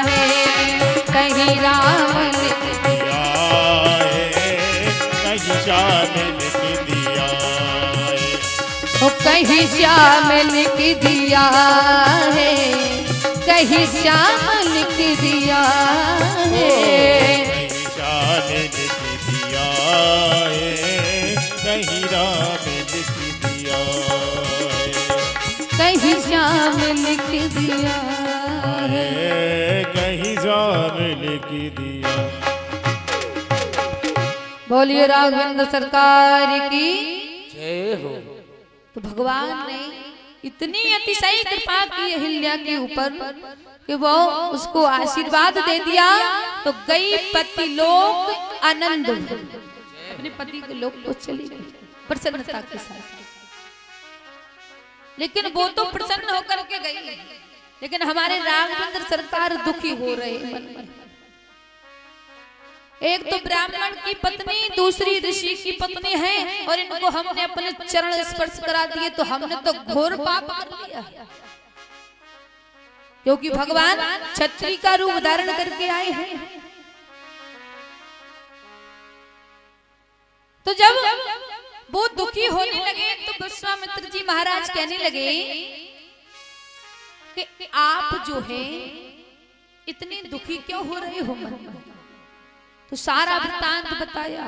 [SPEAKER 1] है। कहीं राम लिख
[SPEAKER 2] दिया है, कहीं श्याम लिख दिया है।
[SPEAKER 1] ओ कहीं श्याम लिख दिया है, कहीं श्याम लिख दिया है।
[SPEAKER 2] कहीं श्याम लिख दिया है, कहीं राम लिख दिया है।
[SPEAKER 1] कहीं श्याम लिख दिया है।
[SPEAKER 2] कहीं श्याम लिख दिया।
[SPEAKER 1] बोलिए राघवेंद्र सरकार की।
[SPEAKER 3] जय हो।
[SPEAKER 1] तो भगवान ने इतनी अतिशय कृपा की अहिल्या के ऊपर कि वो उसको आशीर्वाद दे दिया। तो गई पति लोक आनंद अपने पति के लोक को चली गई प्रसन्नता के साथ। लेकिन वो तो प्रसन्न होकर के गई, लेकिन हमारे राघवेंद्र सरकार दुखी हो रहे मन में। एक तो ब्राह्मण की पत्नी, दूसरी ऋषि की पत्नी है, और इनको हमने अपने चरण स्पर्श करा दिए तो हमने तो घोर पाप कर लिया। क्योंकि भगवान छत्री का रूप धारण करके आए हैं। तो जब वो दुखी होने लगे तो विश्वामित्र जी महाराज कहने लगे कि आप जो है इतने दुखी क्यों हो रहे हो मन में। तो सारा वृत्तांत बताया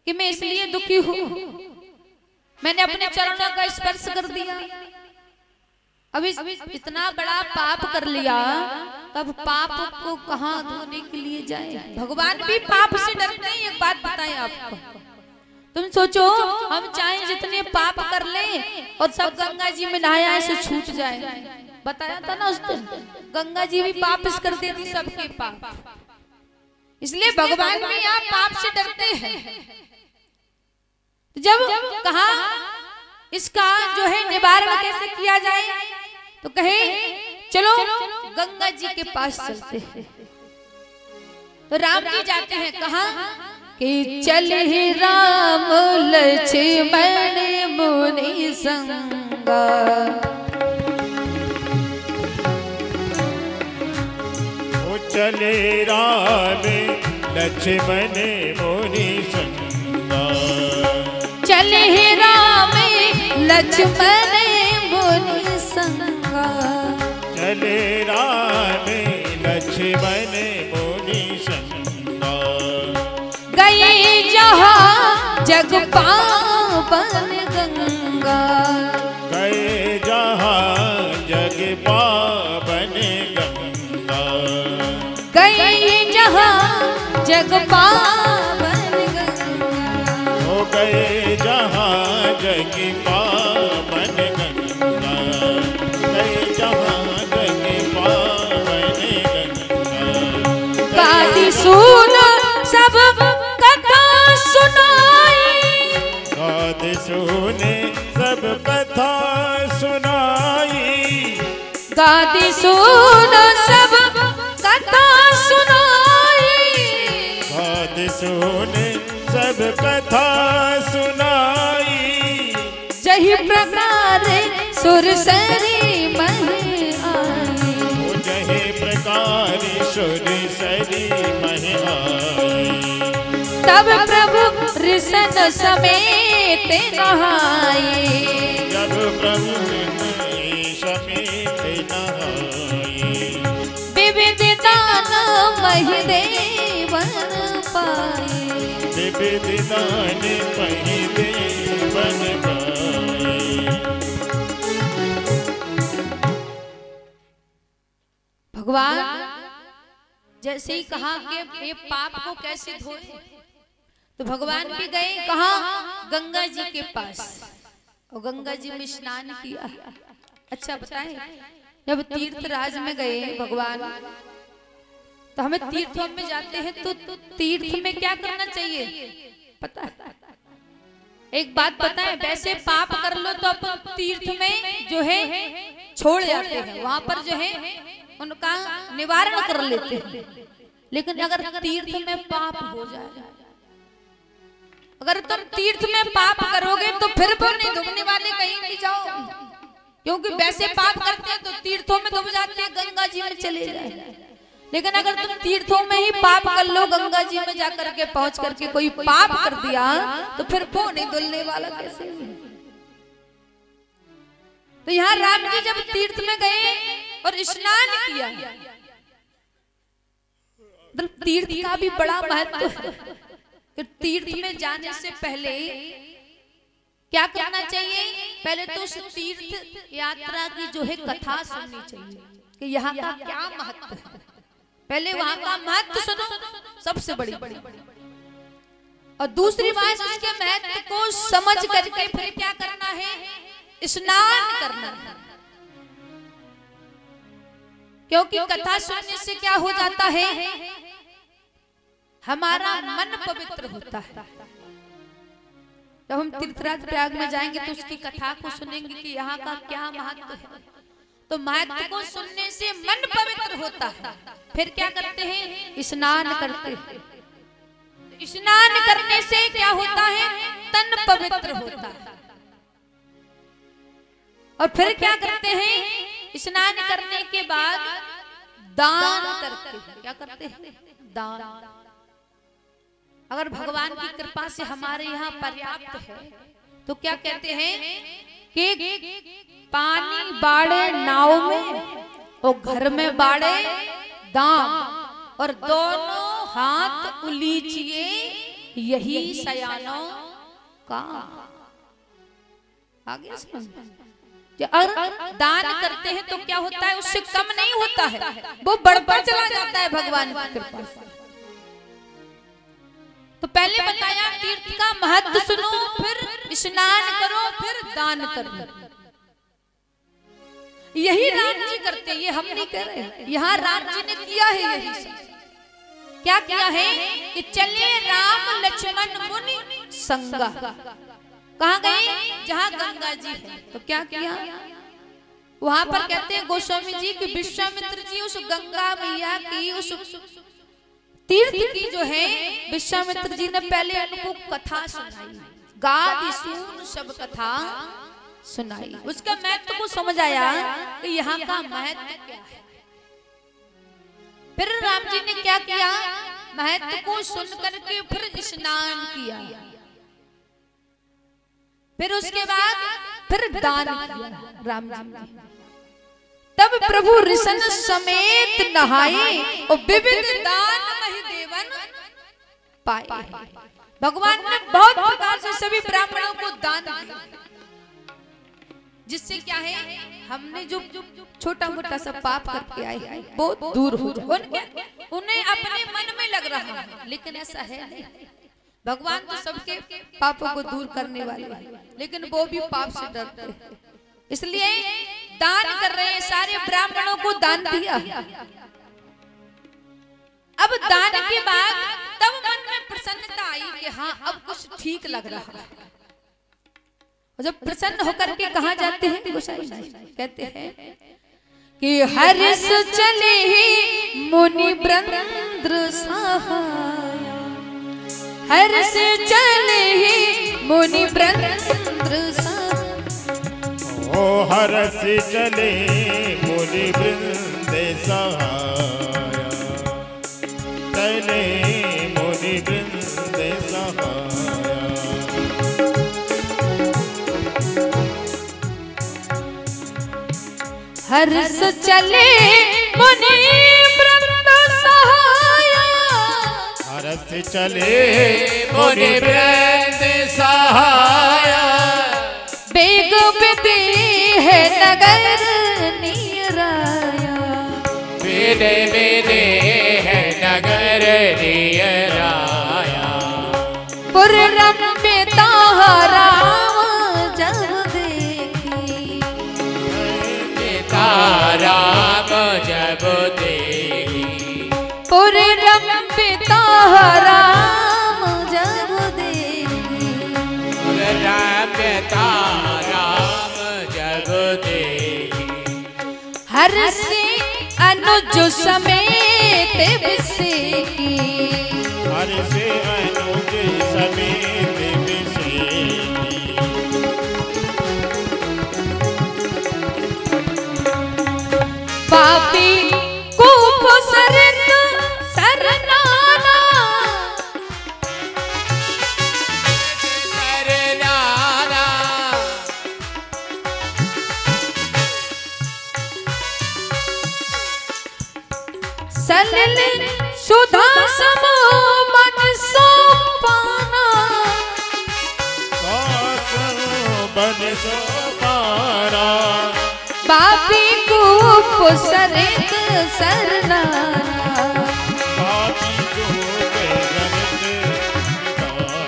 [SPEAKER 1] कि मैं इसलिए दुखी हूं, मैंने अपने चरणों का स्पर्श कर दिया। अभी इतना बड़ा पाप कर लिया तब पाप को कहाँ धोने के लिए जाए? भगवान भी पाप से डरते हैं। एक बात बताएं आपको, तुम सोचो हम चाहे जितने पाप कर लें और सब गंगा जी में नहाया से छूट जाए। बताया था ना उस दिन, गंगा जी भी पाप कर देती सबके पाप। इसलिए भगवान भी आप पाप से डरते हैं। तो जब कहा इसका जो है निवारण कैसे किया जाए, तो कहे चलो गंगा जी के पास चलते हैं। तो राम जी जाते हैं, कहा कि चले राम लक्ष्मण मुनि संगा।
[SPEAKER 2] चले राम लक्ष्मण मुनि संगा।
[SPEAKER 1] चले राम लक्ष्मण मुनि संगा।
[SPEAKER 2] चले राम लक्ष्मण मुनि संगा।
[SPEAKER 1] गए जहाँ जग पावन गंगा।
[SPEAKER 2] गए जहाँ जग पावन गंगा।
[SPEAKER 1] गए जहाँ जग पावन गंगा।
[SPEAKER 2] हो गए जहाँ जग पावन गंगा। गए जहाँ जग पावन गंगा।
[SPEAKER 1] गादी सुन सब कथा सुनाई।
[SPEAKER 2] गादी सुने सब कथा सुनाई।
[SPEAKER 1] गादी सुन सब कथा सुनाई।
[SPEAKER 2] गादी सुने सब कथा सुनाई।
[SPEAKER 1] जही प्रकार सुरसरी महि आई।
[SPEAKER 2] जहे प्रकार सुरसरी महि आई।
[SPEAKER 1] तब प्रभु ऋषन समेत नहाए।
[SPEAKER 2] जब प्रभु समेत नहाए।
[SPEAKER 1] विविध दान महि देवन पाए।
[SPEAKER 2] विविध दान महि देवन पाए।
[SPEAKER 1] भगवान जैसे ही कहा कि ये पाप को कैसे धोए, तो भगवान भी गए कहा गंगा जी के पास और गंगा जी में स्नान किया। अच्छा बताएं, जब तीर्थ राज में गए भगवान, तो हमें तीर्थों में जाते हैं तो तीर्थ में क्या करना चाहिए पता है? एक बात पता है, वैसे पाप कर लो तो अपन तीर्थ में जो है छोड़ जाते हैं, वहां पर जो है उनका निवारण कर लेते हैं। लेकिन अगर तीर्थ में पाप हो जाए, अगर तुम तीर्थ में पाप करोगे तो फिर वो नहीं डूबने वाले, कहीं नहीं जाओ, क्योंकि वैसे पाप करते हैं तो तीर्थों में डूब जाते हैं, गंगा जी में चले जाए। लेकिन अगर तुम तीर्थों में ही पाप कर लो, गंगा जी में जाकर के पहुंच करके कोई पाप कर दिया तो फिर वो नहीं धुलने वाला कैसे? तो यहाँ राम जी जब तीर्थ में गए और स्नान किया, तीर्थ का भी बड़ा महत्व है। कि तीर्थ में जाने से पहले क्या करना चाहिए? पहले तो उस तीर्थ यात्रा की जो है कथा सुननी चाहिए कि यहाँ का क्या महत्व है। पहले वहां का महत्व सुनो, सबसे बड़ी। और दूसरी बात, उसके महत्व को समझ करके फिर क्या करना है? स्नान करना है। क्योंकि कथा सुनने से क्या हो जाता है? हमारा मन पवित्र होता है। जब हम तीर्थराज प्रयाग में जाएंगे तो उसकी कथा को सुनेंगे कि यहाँ का क्या महत्व है, तो महत्व को सुनने से मन पवित्र होता है। फिर क्या करते हैं? स्नान करते हैं। स्नान करने से क्या होता है? तन पवित्र होता है। और फिर क्या करते हैं? स्नान करने के बाद दान करते हैं। क्या करते हैं? दान। अगर भगवान की कृपा से हमारे यहाँ पर्याप्त है तो क्या कहते हैं कि पानी बाड़े नाव में और घर में बाड़े दाम, और दोनों हाथ उलीचिए यही सयानों का। आगे समझ अगर दान करते हैं तो क्या होता है, उससे कम नहीं होता है, वो बढ़ता चला जाता है भगवान की कृपा से। तो पहले बताया तीर्थ का महत्व सुनो, फिर स्नान करो, फिर दान करो। यही राम जी करते हैं, ये हम नहीं कर रहे। यहाँ राम जी ने किया है यही सब। क्या किया है कि चले राम लक्ष्मण मुनि संगा। कहाँ गए? जहाँ गंगा जी है। तो क्या किया वहां पर? कहते हैं गोस्वामी जी कि विश्वामित्र जी उस गंगा मैया की, उस तीर्थ की जो है, विश्वामित्र जी ने पहले उनको कथा सुनाई, गादि सून सब कथा सुनाई। उसका महत्व को समझ आया कि यहाँ का महत्व क्या है। फिर राम जी ने क्या किया, महत्व को सुन करके फिर स्नान किया, फिर उसके बाद फिर दान किया राम जी ने। तब प्रभु ऋषन समेत नहाए और विविध दान महि देवन पाए। भगवान ने बहुत प्रकार से सभी ब्राह्मणों को दान दिया, जिससे क्या है, हमने जो छोटा मोटा सा पाप करके आए हैं वो दूर हो जाए। उन्हें अपने मन में लग रहा है, लेकिन ऐसा है नहीं। भगवान तो सबके पापों को दूर करने वाले हैं, लेकिन वो भी पाप से डरते हैं, इसलिए दान कर रहे हैं। सारे ब्राह्मणों को दान दिया। अब दान के बाद तब मन में प्रसन्नता आई कि हाँ अब कुछ ठीक लग रहा है। और जब प्रसन्न होकर के कहा जाते हैं गोसाई जी कहते हैं कि हर्ष चले ही मुनि ब्रंद्र सहाया, हर्ष चले ही मुनि ब्रंद्र सहाया।
[SPEAKER 2] ओ हरस चले मुनि वृंद सहाया, चले मुनि वृंद सहाया।
[SPEAKER 1] हर्ष चले मुनि वृंद सहाया,
[SPEAKER 2] हरस चले मुनि वृंद सहाया।
[SPEAKER 1] बेग विदे है नगर नियराया,
[SPEAKER 3] बेदे बेदे है नगर नियराया।
[SPEAKER 1] पुररम्यता राम जब देखी,
[SPEAKER 3] राम जब देखी।
[SPEAKER 1] पुररम्यता राम जब देखी,
[SPEAKER 3] रम्यता राम जब देखी।
[SPEAKER 1] हर्षि अनुज समेत बिसेकी,
[SPEAKER 2] हर्ष अनुज समेत बिसेकी।
[SPEAKER 1] पापी कूप सरित सरनाना,
[SPEAKER 3] सरनाना।
[SPEAKER 1] सलिल सुधा समो मन सो पाना,
[SPEAKER 2] बन सो पारा।
[SPEAKER 1] पापी कूप सरित सरनाना।
[SPEAKER 2] पापी को बेगरत निकाला।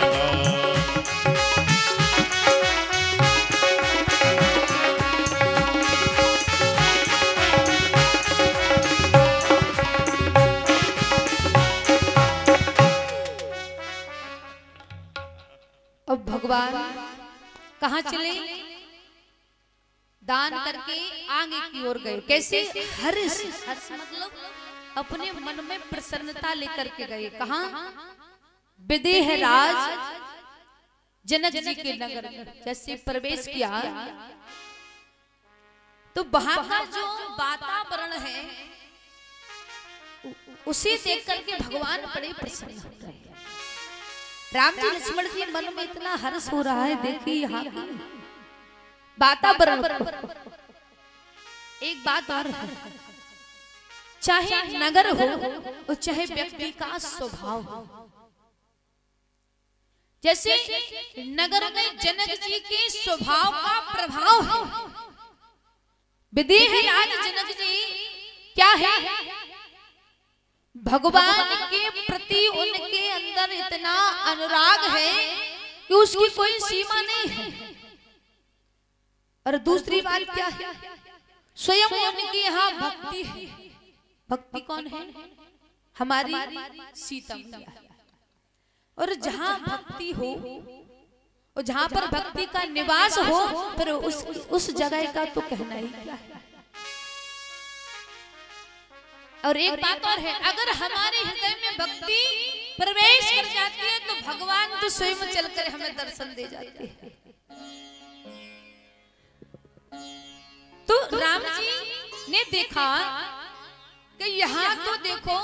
[SPEAKER 1] अब भगवान कहाँ चले? दान करके आगे की ओर गए। कैसे? हर्ष, हर्ष मतलब अपने मन में प्रसन्नता लेकर के गए। कहाँ? विदेह राज जनक जी के नगर में जैसे प्रवेश किया तो वहां का जो वातावरण है उसे देख करके भगवान बड़े प्रसन्न हो रहे हैं। राम जी लक्ष्मण के मन में इतना हर्ष हो रहा है। देखिए यहाँ वातावरण। एक बात और है, चाहे नगर हो और चाहे व्यक्ति का स्वभाव हो। जैसे नगर में जनक जी के स्वभाव का प्रभाव है, विदेह राज जनक जी क्या है, भगवान के प्रति उनके अंदर इतना अनुराग है कि उसकी कोई सीमा नहीं है। और दूसरी बात क्या है, स्वयं उनकी यहाँ भक्ति है। भक्ति कौन है? हमारी सीता मैया। और जहाँ भक्ति हो और जहाँ पर भक्ति का निवास हो, फिर उस जगह का तो कहना ही क्या है। और एक बात और है, अगर हमारे हृदय में भक्ति प्रवेश कर जाती है तो भगवान तो स्वयं चलकर हमें दर्शन दे जाते हैं। तो राम जी ने देखा कि यहाँ तो देखो,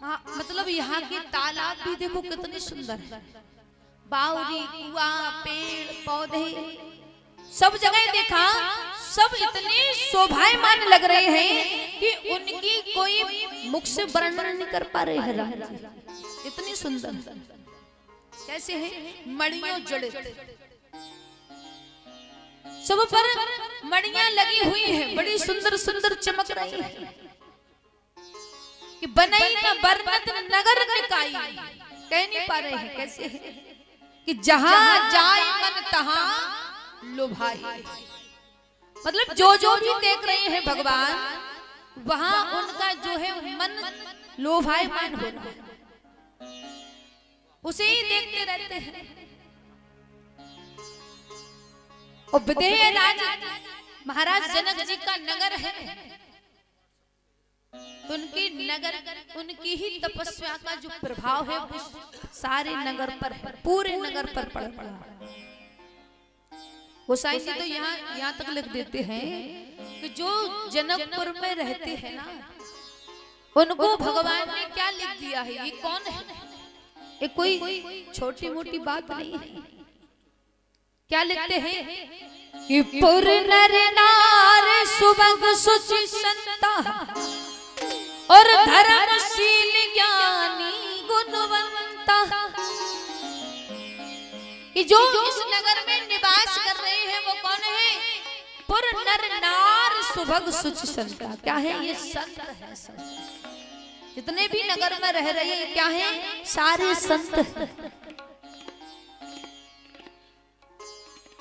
[SPEAKER 1] मतलब यहाँ के तालाब भी देखो कितने सुंदर है, बावरी, कुआं, पेड़ पौधे सब जगह देखा, सब इतने शोभायमान लग रहे हैं कि उनकी कोई मुख से वर्णन नहीं कर पा रहे हैं। इतनी सुंदर कैसे हैं, मणियों जड़े, सब पर मणियां लगी हुई हैं, बड़ी सुंदर सुंदर चमक रही है कि बनई न बरनत नगर निकाई, कह नहीं पा रहे हैं कैसे है कि जहां जाए मन तहां लुभाई। मतलब जो जो भी देख रहे हैं भगवान, वहां उनका जो है मन लोभायमान हो रहा है, उसे ही देखते रहते हैं। और विदेह राज महाराज जनक जी का नगर है, उनकी नगर, उनकी ही तपस्या का जो प्रभाव है वो सारे नगर पर है, पूरे नगर पर पड़ा। गोसाई जी तो यहाँ तक लिख देते हैं कि जो जनकपुर में रहते हैं ना, उनको भगवान ने क्या लिख दिया है। ये कौन है? ये कोई छोटी मोटी बात नहीं है। क्या लिखते हैं कि पुर नर नार सुबह सुचि संता और धर्मशील ज्ञानी गुणवंता, कि जो इस नगर में निवास कर रहे हैं वो कौन है? पुर नर नार सुभग सुचि संता। क्या है? ये संत है। संत जितने भी नगर में रह रहे हैं क्या है? सारे संत हैं।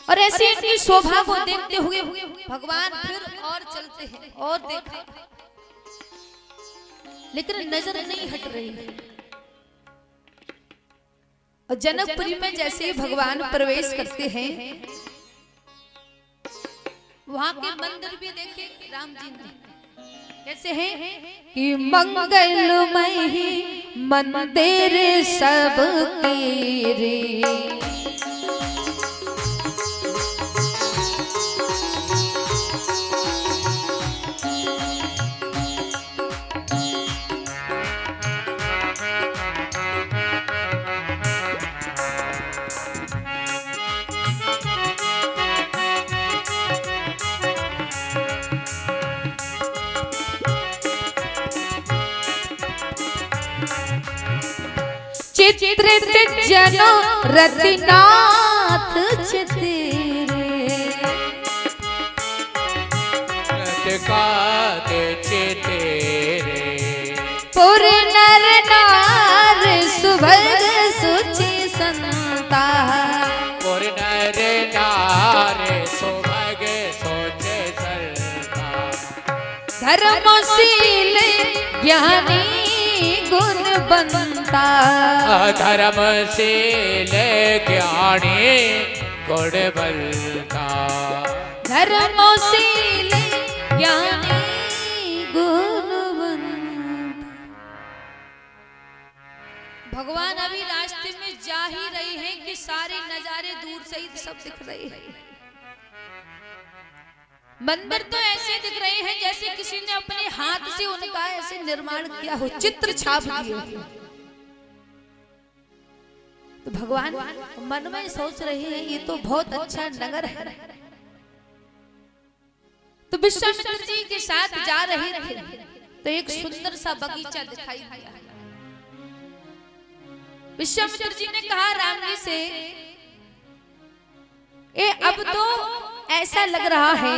[SPEAKER 1] और ऐसी इतनी शोभा को देखते हुए भगवान फिर और चलते हैं और देखते, लेकिन नजर नहीं हट रही है। और जनकपुरी में जैसे ही भगवान प्रवेश करते हैं, वहां के मंदिर भी देखे राम जी ने कैसे हैं कि मंगलमय मंदिर सबके रे, चित्रित जनो रतिनाथ चितेरे,
[SPEAKER 3] चितेरे
[SPEAKER 1] पुर नर नार सुभग सुचि संता,
[SPEAKER 3] पुर नर नार सुभग सुचि संता,
[SPEAKER 1] धर्मशील ज्ञानी गुणवंता,
[SPEAKER 3] धर्मशील ज्ञानी गुणवंता,
[SPEAKER 1] धर्मशील ज्ञानी गुणवंता। भगवान अभी रास्ते में जा ही रहे हैं कि सारे नजारे दूर से ही सब दिख रहे हैं। मंदिर तो ऐसे दिख रहे हैं जैसे किसी ने अपने हाथ से उनका ऐसे निर्माण किया हो, चित्र छाप दिए। तो भगवान मन में सोच रहे हैं ये तो बहुत अच्छा नगर है। तो विश्वामित्र जी के साथ जा रहे थे तो एक सुंदर सा बगीचा दिखाई दिया। विश्वामित्र जी ने कहा राम जी से, अब तो ऐसा लग रहा है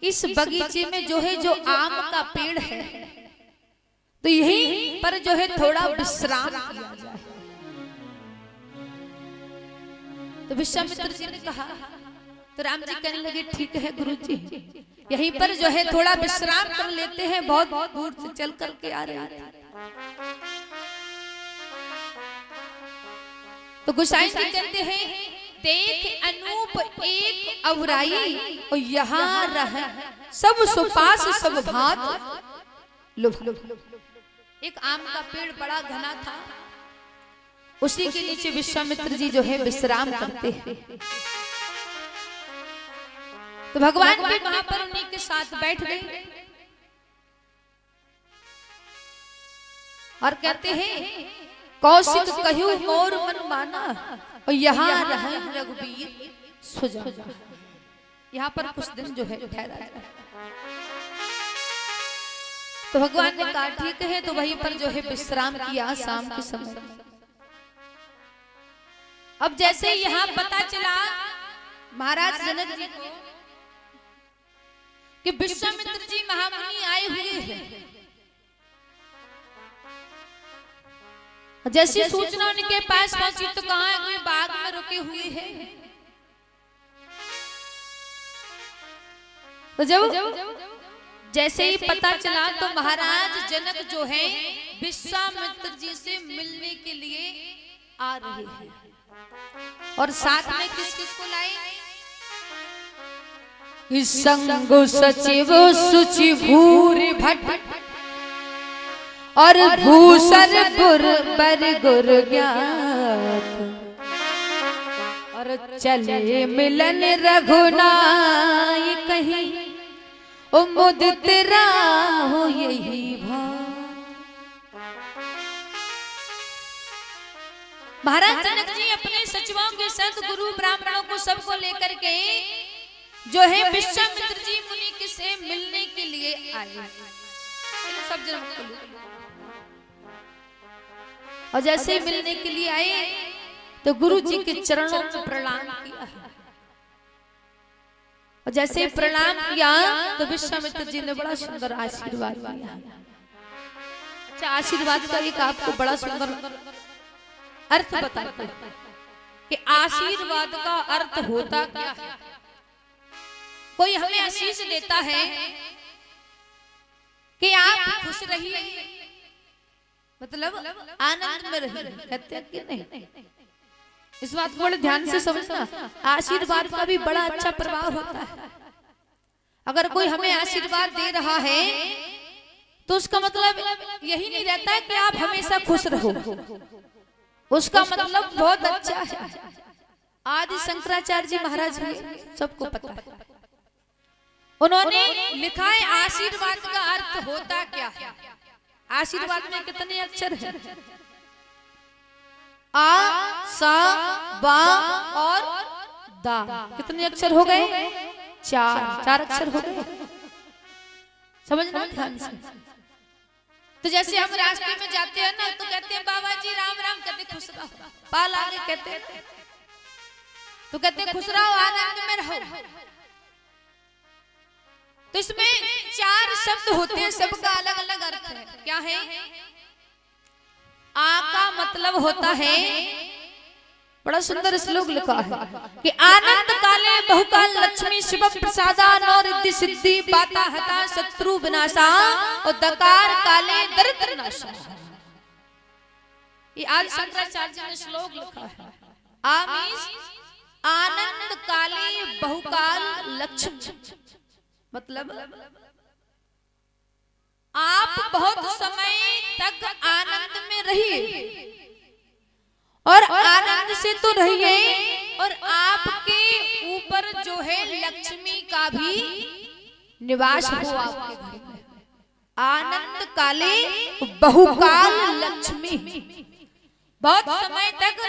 [SPEAKER 1] इस बगीचे में जो है जो आम का पेड़ है, तो यहीं पर जो है थोड़ा विश्राम किया जाए। तो विश्वामित्र जी ने कहा, तो राम जी कहने लगे ठीक है गुरुजी, यहीं पर जो है थोड़ा विश्राम कर लेते हैं, बहुत दूर से चल करके आ रहे हैं। तो गोसाई जी कहते हैं, देख अनूप एक अवराई और यहाँ रह सब सुपास सब भात लुभ। एक आम का पेड़ बड़ा घना था, उसी के नीचे विश्वामित्र जी जो है विश्राम करते हैं। तो भगवान भी वहां पर उन्हीं के साथ बैठ गए और कहते हैं, कौशिक कहूं मोर मन माना और यहाँ रहे रघुबीर सुजाना। यहाँ पर कुछ दिन जो है ठहरा जाए। तो भगवान ने कहा ठीक है, तो वहीं पर जो है विश्राम किया शाम के समय। अब जैसे यहाँ पता चला महाराज जनक जी को कि विश्वामित्र जी महामुनि आए हुए हैं, जैसी सूचना उनके पास पहुंची तो कहा कोई बाग में रुके हुए हैं। तो जब जैसे ही पता चला तो महाराज जनक जो है विश्वामित्र जी से मिलने के लिए आ रहे हैं, और साथ में किस किस को लाए? संगु सचिव सुचि भूरि भट्ट और भूसर गुर बर गुर ज्ञात, और चले मिलन रघुनाय कहीं मुदित राहो यही भात। महाराज जनक जी अपने सचिवों के साथ गुरु ब्राह्मणों को सबको लेकर के जो है विश्वामित्र जी मुनि के से मिलने के लिए आए। सब जन और जैसे मिलने के लिए आए तो गुरु जी के चरणों में प्रणाम किया, और जैसे प्रणाम किया तो विश्वामित्र जी ने बड़ा सुंदर आशीर्वाद दिया। अच्छा, आशीर्वाद का एक आपको बड़ा सुंदर अर्थ बताते हैं कि आशीर्वाद का अर्थ होता क्या है। कोई हमें आशीष देता है कि आप खुश रहिए, मतलब आनंद में रहिए, कहते हैं कि नहीं? इस बात को बड़े ध्यान से समझना। आशीर्वाद का भी बड़ा अच्छा प्रभाव होता है। अगर कोई हमें आशीर्वाद दे रहा है तो उसका मतलब यही नहीं रहता है कि आप हमेशा खुश रहो, उसका मतलब बहुत अच्छा है। आदि शंकराचार्य जी महाराज सबको पता है, उन्होंने लिखा है आशीर्वाद का अर्थ होता क्या है। आशीर्वाद में कितने अक्षर हैं? आ, सा, बा और दा। कितने अक्षर हो गए? चार अक्षर हो गए। समझना ध्यान से। तो जैसे हम रास्ते में जाते हैं ना, तो कहते हैं बाबा जी राम राम, कहते खुश रहो। पाल आगे कहते हैं तो कहते खुश रहो, आनंद में रहो। तो इसमें 4 शब्द होते हैं, सबका अलग अलग अर्थ है। क्या है? आ का मतलब होता है, बड़ा सुंदर श्लोक लिखा है कि आनंद काले बहुकाल लक्ष्मी शिव प्रसादा नौ रिद्धि सिद्धि बाता हता शत्रु विनाशा और दकार काले दरिद्र नाशा। ये आज शंकराचार्य जी ने श्लोक लिखा है। आमीस आनंद काले बहुकाल लक्ष्मी, मतलब आप बहुत समय तक आनंद में रहिए, और आनंद से तो रहिए, और आपके ऊपर जो है लक्ष्मी का भी निवास हो आपके घर में। आनंद काले बहुकाल लक्ष्मी, बहुत समय तक